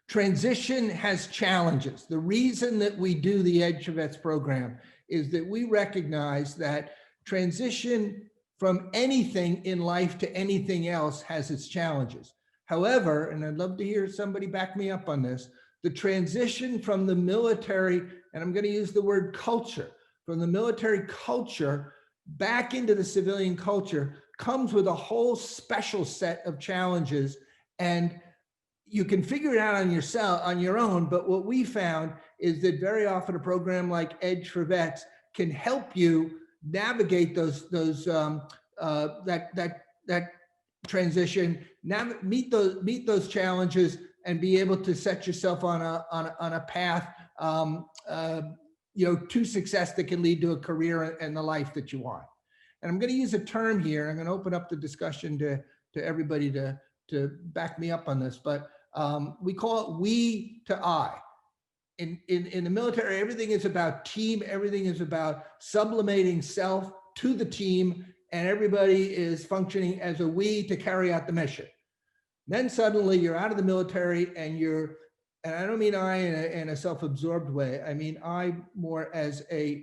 Transition has challenges. The reason that we do the Edge4Vets program is that we recognize that transition from anything in life to anything else has its challenges. However, and I'd love to hear somebody back me up on this, the transition from the military, and I'm going to use the word culture, from the military culture back into the civilian culture comes with a whole special set of challenges, and you can figure it out on your own. But what we found is that very often a program like Edge4Vets can help you navigate that transition, meet those challenges, and be able to set yourself on a path to success that can lead to a career and the life that you want. And I'm going to use a term here. I'm going to open up the discussion to everybody to back me up on this, but we call it we to I. In the military, everything is about team. Everything is about sublimating self to the team, and everybody is functioning as a we to carry out the mission. Then suddenly you're out of the military, and I don't mean I in a self-absorbed way. I mean I more as a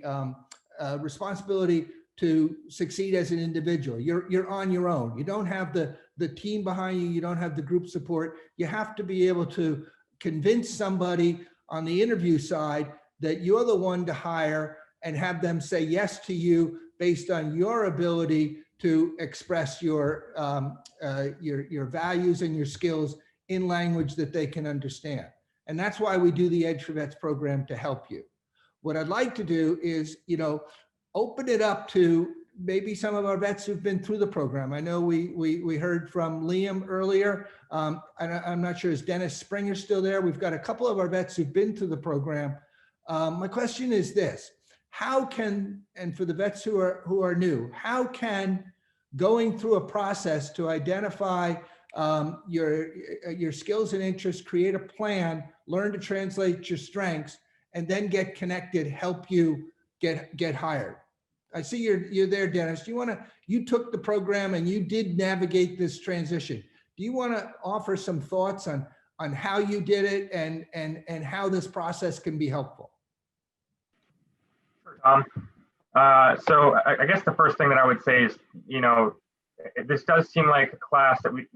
responsibility to succeed as an individual. You're on your own. You don't have the team behind you. You don't have the group support. You have to be able to convince somebody on the interview side that you're the one to hire, and have them say yes to you based on your ability to express your values and your skills in language that they can understand. And that's why we do the Edge4Vets program, to help you. What I'd like to do is, open it up to maybe some of our vets who've been through the program. I know we heard from Liam earlier. I'm not sure, is Dennis Springer still there? We've got a couple of our vets who've been through the program. My question is this: how can, and for the vets who are new, how can going through a process to identify your skills and interests, create a plan, learn to translate your strengths, and then get connected, help you get hired? I see you're there, Dennis. You took the program and you did navigate this transition. Do you want to offer some thoughts on how you did it and how this process can be helpful? So I guess the first thing that I would say is, this does seem like a class that we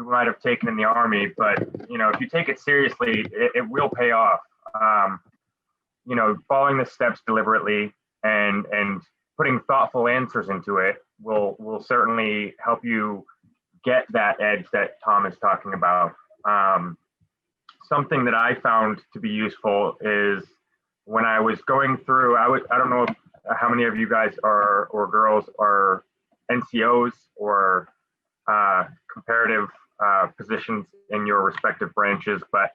might have taken in the Army, but if you take it seriously, it will pay off. Following the steps deliberately and putting thoughtful answers into it will certainly help you get that edge that Tom is talking about. something that I found to be useful is when I was going through, I don't know how many of you guys are, or girls are NCOs or comparative positions in your respective branches. But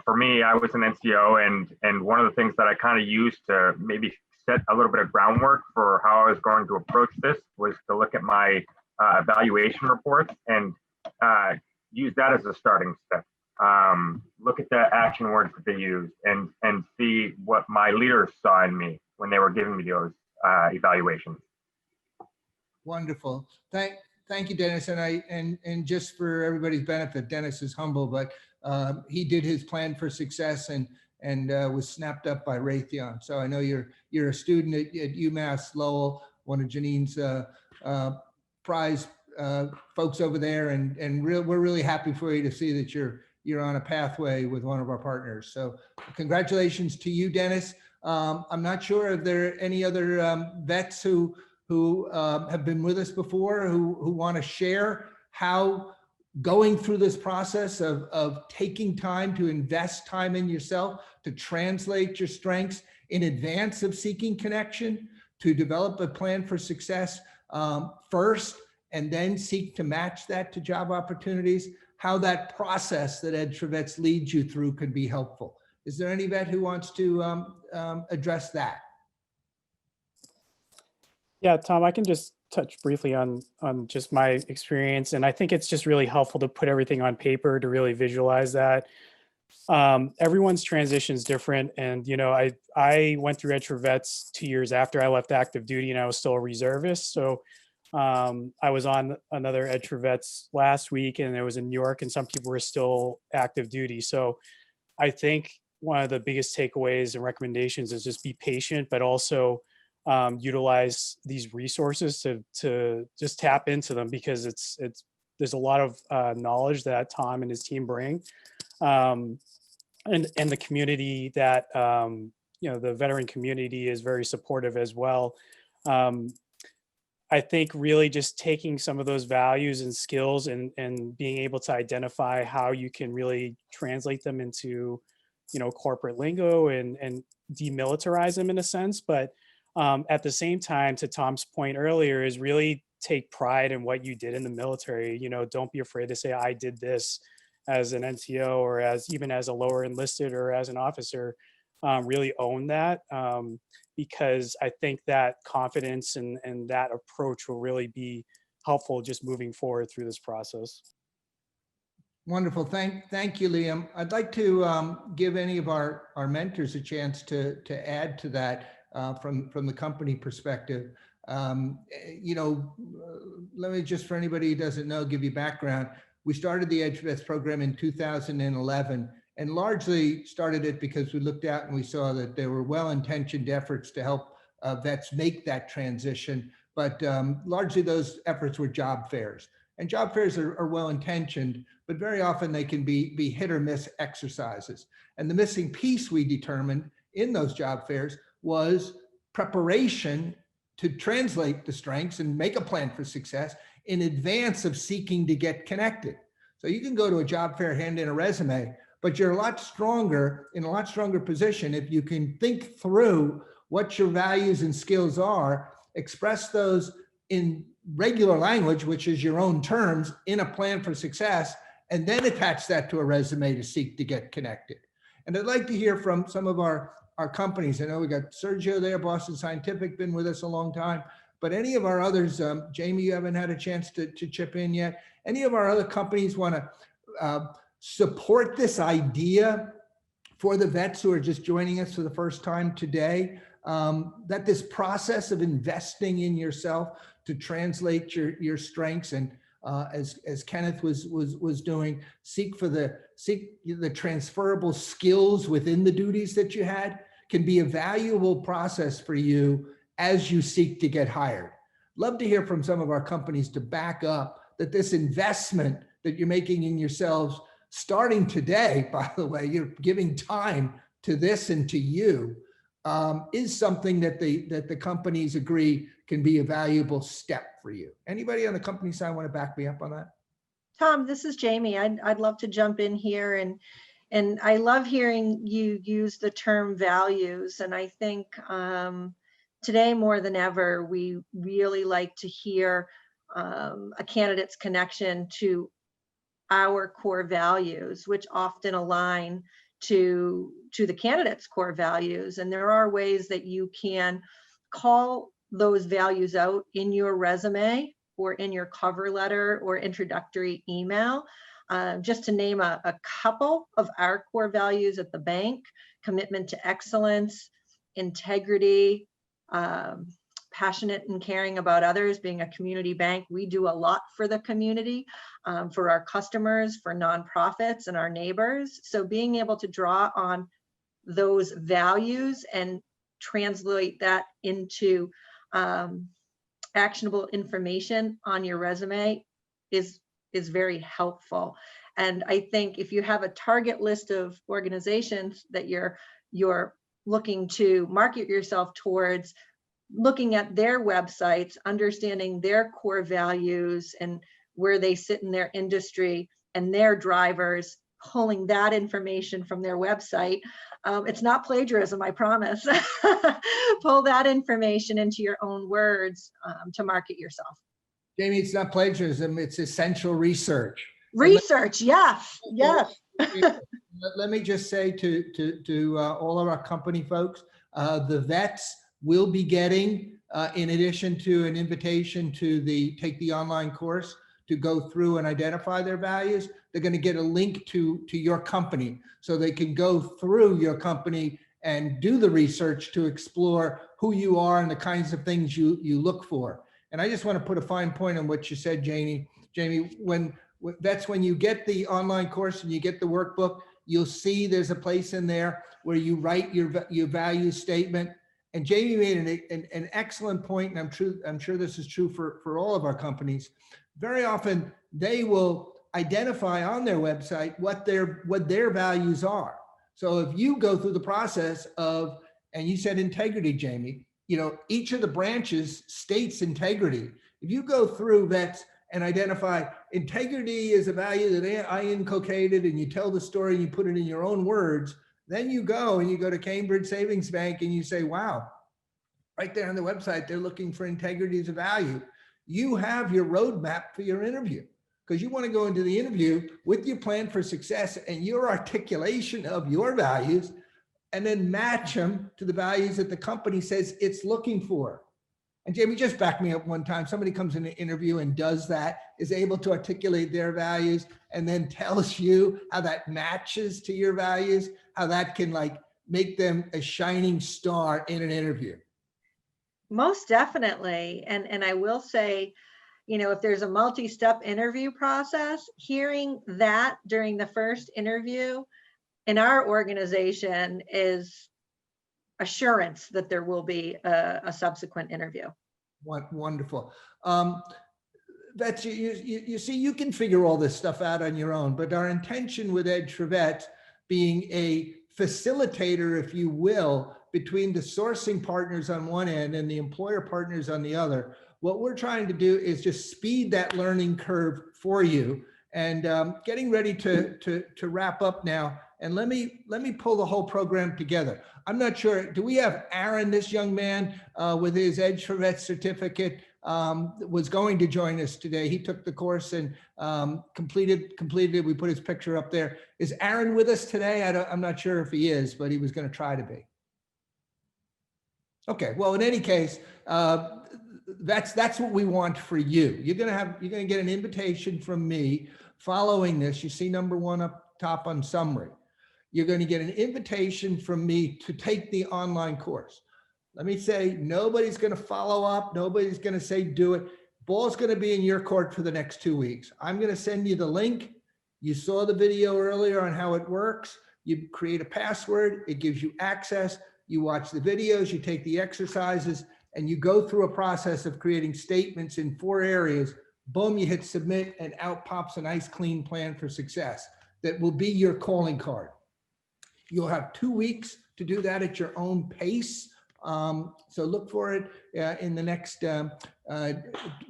for me, I was an NCO, and one of the things that I kind of used to maybe set a little bit of groundwork for how I was going to approach this was to look at my evaluation reports and use that as a starting step. Look at the action words that they used and see what my leaders saw in me when they were giving me those evaluations. Wonderful. Thank you, Dennis. And just for everybody's benefit, Dennis is humble, but he did his plan for success and was snapped up by Raytheon. So I know you're a student at UMass Lowell, one of Janine's prize folks over there, and we're really happy for you to see that you're on a pathway with one of our partners. So congratulations to you, Dennis. I'm not sure if there are any other vets who have been with us before who want to share how going through this process of taking time to invest time in yourself, to translate your strengths in advance of seeking connection, to develop a plan for success first, and then seek to match that to job opportunities, how that process that Edge4Vets leads you through could be helpful. Is there any vet who wants to address that? Yeah, Tom, I can just touch briefly on just my experience. And I think it's just really helpful to put everything on paper to really visualize that. Everyone's transition is different. And, I went through Edge4Vets 2 years after I left active duty, and I was still a reservist. So I was on another Edge4Vets last week, and it was in New York, and some people were still active duty. So I think one of the biggest takeaways and recommendations is just be patient, but also utilize these resources to just tap into them, because there's a lot of knowledge that Tom and his team bring, and the community that the veteran community is very supportive as well. I think really just taking some of those values and skills and being able to identify how you can really translate them into corporate lingo and demilitarize them in a sense, but at the same time, to Tom's point earlier, is really take pride in what you did in the military. Don't be afraid to say, I did this as an NCO or even as a lower enlisted or as an officer. Really own that, because I think that confidence and that approach will really be helpful just moving forward through this process. Wonderful. Thank you, Liam. I'd like to give any of our mentors a chance to add to that. From the company perspective. Let me just, for anybody who doesn't know, give you background. We started the Edge4Vets program in 2011 and largely started it because we looked out and we saw that there were well-intentioned efforts to help vets make that transition. But largely those efforts were job fairs. And job fairs are well-intentioned, but very often they can be hit or miss exercises. And the missing piece we determined in those job fairs was preparation to translate the strengths and make a plan for success in advance of seeking to get connected. So you can go to a job fair, hand in a resume, but you're in a lot stronger position if you can think through what your values and skills are, express those in regular language, which is your own terms, in a plan for success, and then attach that to a resume to seek to get connected. And I'd like to hear from some of our companies. I know we got Sergio there, Boston Scientific, been with us a long time, but any of our others, Jamie, you haven't had a chance to chip in yet. Any of our other companies want to support this idea for the vets who are just joining us for the first time today, that this process of investing in yourself to translate your strengths and as Kenneth was doing, seek the transferable skills within the duties that you had, can be a valuable process for you as you seek to get hired. Love to hear from some of our companies to back up that this investment that you're making in yourselves, starting today, by the way, you're giving time to this and to you, is something that the companies agree can be a valuable step for you. Anybody on the company side want to back me up on that? Tom, this is Jamie. I'd love to jump in here. And And I love hearing you use the term values. And I think today more than ever, we really like to hear a candidate's connection to our core values, which often align to the candidate's core values. And there are ways that you can call those values out in your resume or in your cover letter or introductory email. Just to name a couple of our core values at the bank: commitment to excellence, integrity, passionate and caring about others. Being a community bank, we do a lot for the community, for our customers, for nonprofits and our neighbors. So being able to draw on those values and translate that into actionable information on your resume is very helpful. And I think if you have a target list of organizations that you're looking to market yourself towards, looking at their websites, understanding their core values and where they sit in their industry and their drivers, pulling that information from their website. It's not plagiarism, I promise. Pull that information into your own words to market yourself. Jamie, it's not plagiarism, it's essential research. Research, yes, yes. Let me just say to all of our company folks, the vets will be getting, in addition to an invitation to take the online course to go through and identify their values, they're going to get a link to your company so they can go through your company and do the research to explore who you are and the kinds of things you look for. And I just want to put a fine point on what you said, Jamie. Jamie, that's when you get the online course and you get the workbook, you'll see there's a place in there where you write your value statement. And Jamie made an excellent point, and I'm sure this is true for all of our companies. Very often they will identify on their website what their values are. So if you go through the process of, and you said integrity, Jamie, each of the branches states integrity. If you go through vets and identify integrity is a value that I inculcated, and you tell the story and you put it in your own words, then you go to Cambridge Savings Bank and you say, wow, right there on the website, they're looking for integrity as a value. You have your roadmap for your interview, because you want to go into the interview with your plan for success and your articulation of your values, and then match them to the values that the company says it's looking for. And Jamie, just back me up one time. Somebody comes in an interview and does that, is able to articulate their values, and then tells you how that matches to your values, how that can make them a shining star in an interview. Most definitely. And I will say, if there's a multi-step interview process, hearing that during the first interview in our organization is assurance that there will be a subsequent interview. Wonderful. That's you see, you can figure all this stuff out on your own, but our intention with Edge4Vets being a facilitator, if you will, between the sourcing partners on one end and the employer partners on the other, what we're trying to do is just speed that learning curve for you. And getting ready to wrap up now. And let me pull the whole program together. I'm not sure, do we have Aaron, this young man with his Edge4Vets certificate, was going to join us today. He took the course and completed it. We put his picture up there. Is Aaron with us today? I'm not sure if he is, but he was going to try to be. Okay, well, in any case, that's what we want for you. You're gonna get an invitation from me following this. You see number 1 up top on summary. You're going to get an invitation from me to take the online course. Let me say, nobody's going to follow up. Nobody's going to say, do it. Ball's going to be in your court for the next 2 weeks. I'm going to send you the link. You saw the video earlier on how it works. You create a password. It gives you access. You watch the videos, you take the exercises, and you go through a process of creating statements in 4 areas. Boom, you hit submit, and out pops a nice clean plan for success that will be your calling card. You'll have 2 weeks to do that at your own pace. So look for it in the next,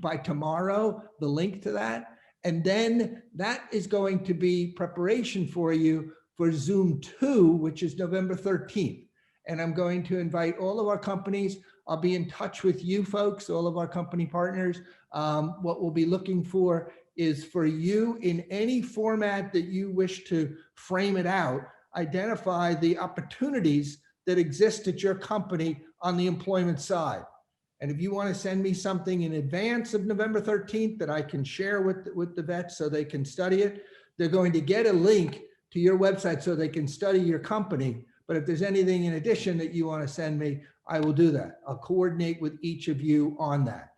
by tomorrow, the link to that. And then that is going to be preparation for you for Zoom 2, which is November 13th. And I'm going to invite all of our companies. I'll be in touch with you folks, all of our company partners. What we'll be looking for is for you, in any format that you wish to frame it out, identify the opportunities that exist at your company on the employment side. And if you want to send me something in advance of November 13th that I can share with the vets so they can study it, they're going to get a link to your website so they can study your company. But if there's anything in addition that you want to send me, I will do that. I'll coordinate with each of you on that.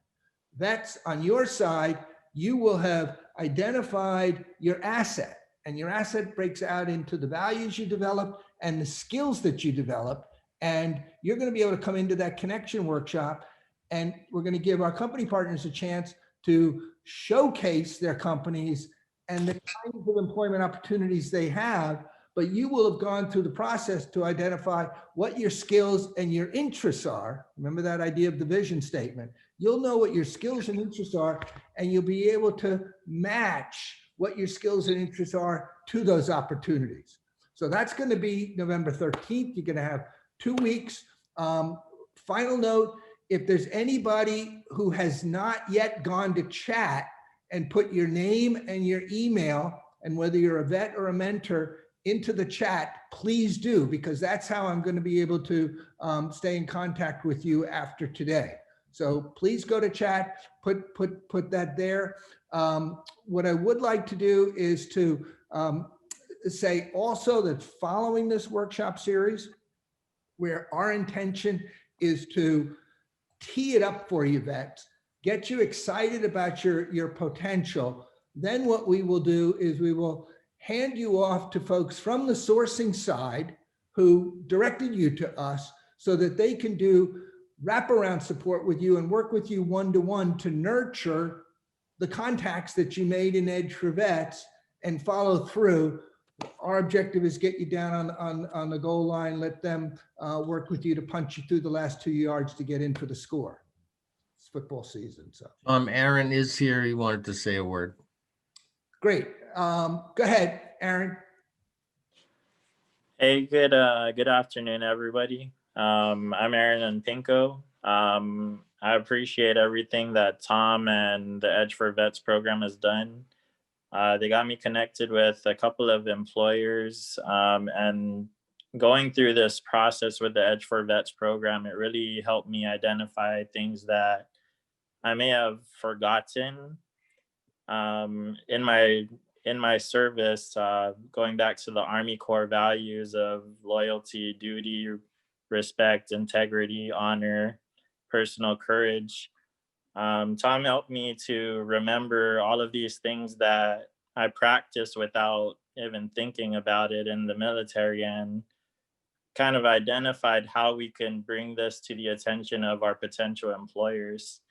Vets, on your side, you will have identified your asset, and your asset breaks out into the values you develop and the skills that you develop. And you're going to be able to come into that connection workshop, and we're going to give our company partners a chance to showcase their companies and the kinds of employment opportunities they have. But you will have gone through the process to identify what your skills and your interests are. Remember that idea of the vision statement. You'll know what your skills and interests are, and you'll be able to match what your skills and interests are to those opportunities. So that's going to be November 13th. You're going to have 2 weeks. Final note, if there's anybody who has not yet gone to chat and put your name and your email, and whether you're a vet or a mentor, into the chat, please do, because that's how I'm going to be able to stay in contact with you after today. So please go to chat, put that there. What I would like to do is to say also that following this workshop series, where our intention is to tee it up for you, vets, get you excited about your potential, then what we will do is we will hand you off to folks from the sourcing side who directed you to us so that they can do wraparound support with you and work with you one-to-one to nurture the contacts that you made in Edge4Vets and follow through. Our objective is get you down on the goal line, let them work with you to punch you through the last 2 yards to get into the score. It's football season, so. Aaron is here. He wanted to say a word. Great. Go ahead, Aaron. Hey, good afternoon, everybody. I'm Aaron Pinko. I appreciate everything that Tom and the Edge4Vets program has done. They got me connected with a couple of employers, and going through this process with the Edge4Vets program, it really helped me identify things that I may have forgotten in my service, going back to the Army core values of loyalty, duty, respect, integrity, honor, personal courage. Tom helped me to remember all of these things that I practiced without even thinking about it in the military, and kind of identified how we can bring this to the attention of our potential employers.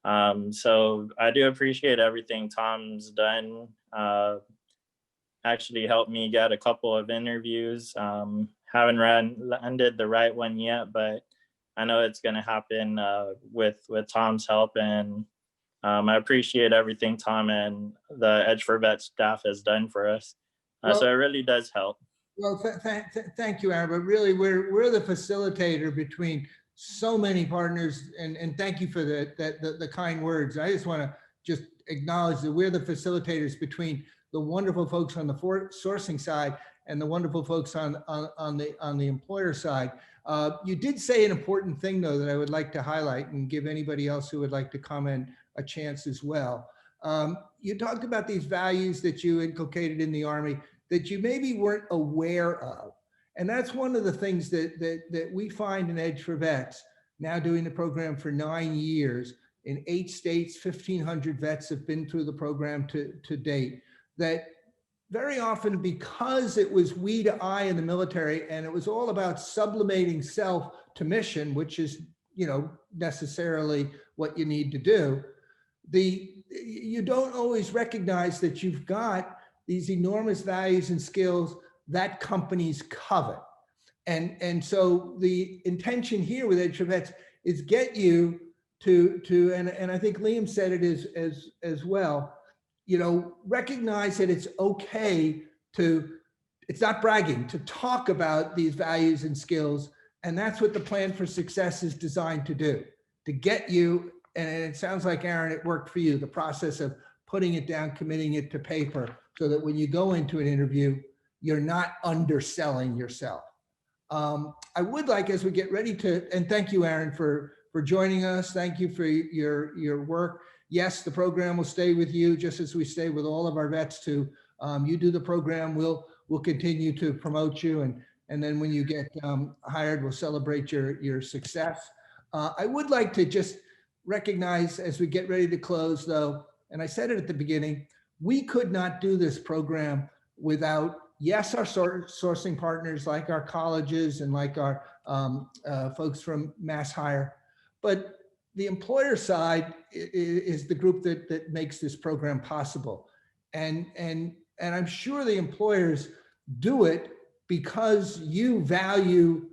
So I do appreciate everything Tom's done. Actually helped me get a couple of interviews. Haven't landed the right one yet, but I know it's going to happen with Tom's help. And I appreciate everything Tom and the Edge4Vets staff has done for us. So it really does help. Well, thank you, Aaron. But really, we're the facilitator between so many partners, and thank you for the kind words. I just want to just acknowledge that we're the facilitators between the wonderful folks on the sourcing side and the wonderful folks on the employer side. You did say an important thing, though, that I would like to highlight and give anybody else who would like to comment a chance as well. You talked about these values that you inculcated in the Army that you maybe weren't aware of. And that's one of the things that we find in Edge4Vets, now doing the program for 9 years, in 8 states, 1,500 vets have been through the program to date, that very often, because it was we to I in the military, and it was all about sublimating self to mission, which is, necessarily what you need to do, you don't always recognize that you've got these enormous values and skills that companies covet. And so the intention here with Edge4Vets is get you to and I think Liam said it as well, recognize that it's okay to it's not bragging to talk about these values and skills. And that's what the plan for success is designed to do, to get you. And it sounds like, Aaron, it worked for you, the process of putting it down, committing it to paper, so that when you go into an interview, you're not underselling yourself. I would like, as we get ready to, and thank you, Aaron, for joining us. Thank you for your work. Yes, the program will stay with you, just as we stay with all of our vets too. You do the program, we'll continue to promote you, and then when you get hired, we'll celebrate your success. I would like to just recognize, as we get ready to close though, and I said it at the beginning, we could not do this program without, yes, our sourcing partners like our colleges and like our folks from Mass Hire, but the employer side is the group that makes this program possible. And I'm sure the employers do it because you value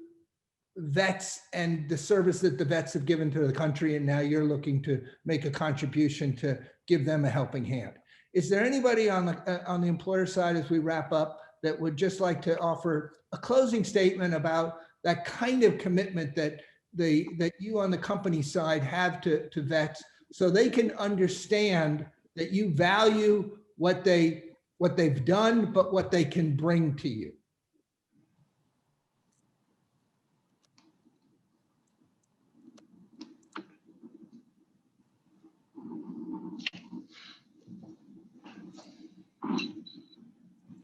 vets and the service that the vets have given to the country, and now you're looking to make a contribution to give them a helping hand. Is there anybody on the employer side, as we wrap up, that would just like to offer a closing statement about that kind of commitment that you on the company side have to vets, so they can understand that you value what they've done, but what they can bring to you?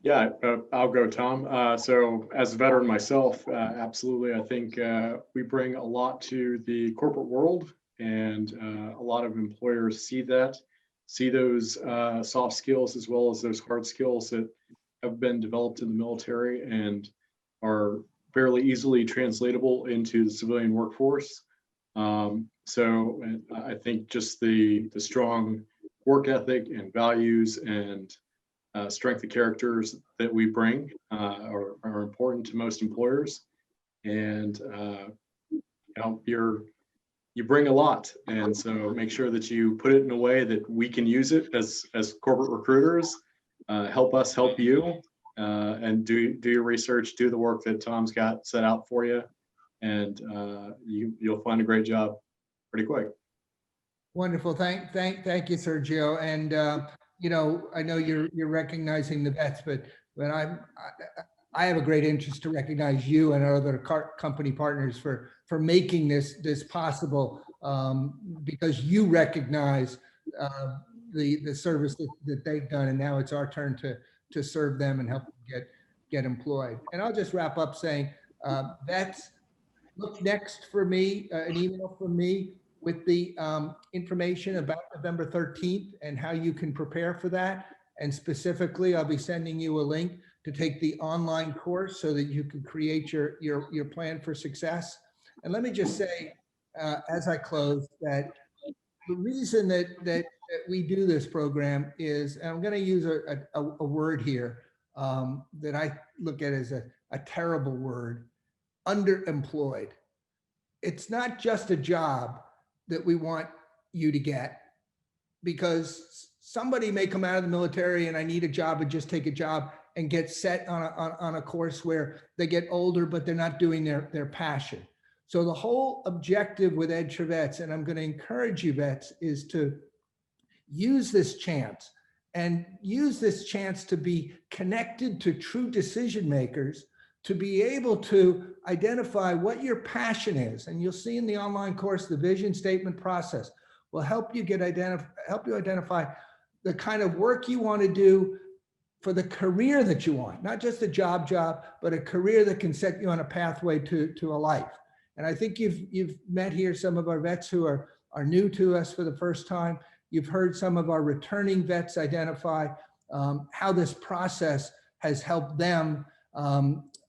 Yeah, I'll go, Tom. So as a veteran myself, absolutely, I think we bring a lot to the corporate world, and a lot of employers see those soft skills as well as those hard skills that have been developed in the military and are fairly easily translatable into the civilian workforce. So I think just the strong work ethic and values and strength of characters that we bring are important to most employers. And you bring a lot, and so make sure that you put it in a way that we can use it as corporate recruiters. Help us help you, and do your research, do the work that Tom's got set out for you, and you'll find a great job pretty quick. Wonderful. Thank you, Sergio. And you know, I know you're recognizing the vets, but when I have a great interest to recognize you and our other company partners for making this possible, because you recognize the service that they've done, and now it's our turn to serve them and help them get employed. And I'll just wrap up saying, vets, look next for me, an email from me with the information about November 13th and how you can prepare for that. And specifically, I'll be sending you a link to take the online course so that you can create your plan for success. And let me just say, as I close, that the reason that we do this program is, and I'm going to use a word here that I look at as a terrible word, underemployed. It's not just a job that we want you to get, because somebody may come out of the military and I need a job and just take a job and get set on a course where they get older, but they're not doing their passion. So the whole objective with Edge4Vets, and I'm going to encourage you vets, is to use this chance to be connected to true decision makers, to be able to identify what your passion is. And you'll see in the online course, the vision statement process will help you identify the kind of work you want to do for the career that you want, not just a job, but a career that can set you on a pathway to a life. And I think you've met here some of our vets who are new to us for the first time. You've heard some of our returning vets identify how this process has helped them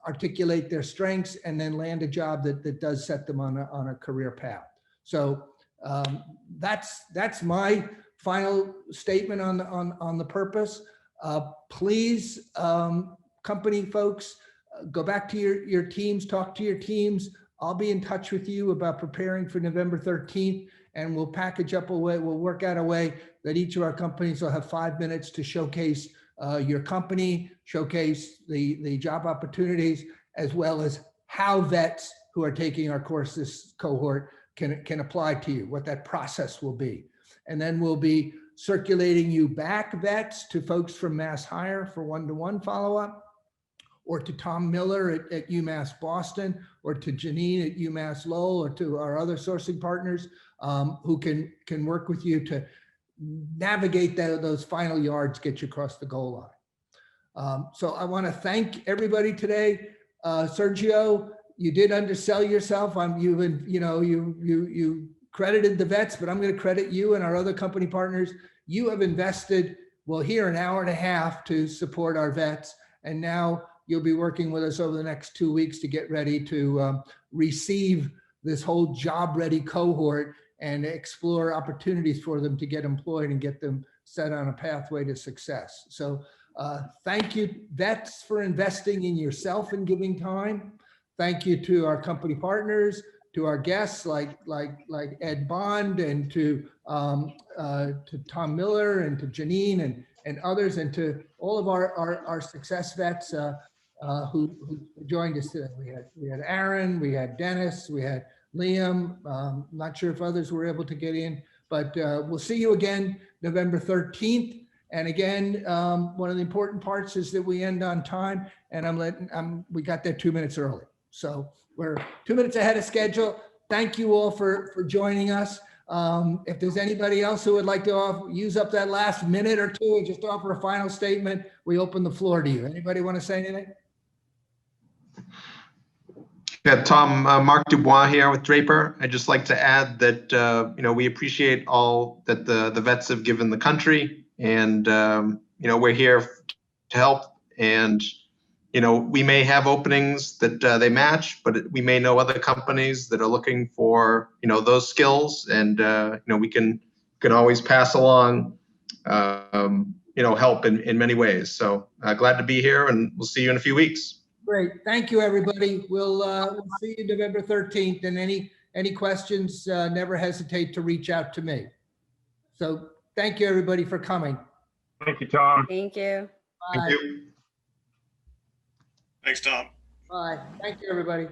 articulate their strengths and then land a job that does set them on a career path. So that's my final statement on the purpose. Please, company folks, go back to your teams, talk to your teams. I'll be in touch with you about preparing for November 13th, and we'll package up a way, we'll work out a way that each of our companies will have 5 minutes to showcase your company, showcase the job opportunities, as well as how vets who are taking our course, this cohort, can apply to you, what that process will be. And then we'll be circulating you back, vets, to folks from Mass Hire for one-to-one follow-up, or to Tom Miller at UMass Boston, or to Janine at UMass Lowell, or to our other sourcing partners who can work with you to navigate those final yards, get you across the goal line. So I want to thank everybody today. Sergio, you did undersell yourself. You credited the vets, but I'm going to credit you and our other company partners. You have invested, well, here an hour and a half to support our vets, and now you'll be working with us over the next 2 weeks to get ready to receive this whole job-ready cohort and explore opportunities for them to get employed and get them set on a pathway to success. So thank you, vets, for investing in yourself and giving time. Thank you to our company partners, to our guests like Ed Bond, and to Tom Miller, and to Janine and others, and to all of our success vets who joined us today. We had Aaron, we had Dennis, we had Liam. Not sure if others were able to get in, but we'll see you again November 13th. And again, one of the important parts is that we end on time, and we got there 2 minutes early. So we're 2 minutes ahead of schedule. Thank you all for joining us. If there's anybody else who would like to use up that last minute or two and just offer a final statement, we open the floor to you. Anybody want to say anything? Yeah, Tom, Mark Dubois here with Draper. I'd just like to add that, we appreciate all that the vets have given the country, and, we're here to help. And, we may have openings that they match, but we may know other companies that are looking for, those skills, and, we can always pass along, help in many ways. So glad to be here, and we'll see you in a few weeks. Great. Thank you, everybody. We'll see you November 13th. And any questions, never hesitate to reach out to me. So thank you, everybody, for coming. Thank you, Tom. Thank you. Bye. Thank you. Thanks, Tom. Bye. Thank you, everybody.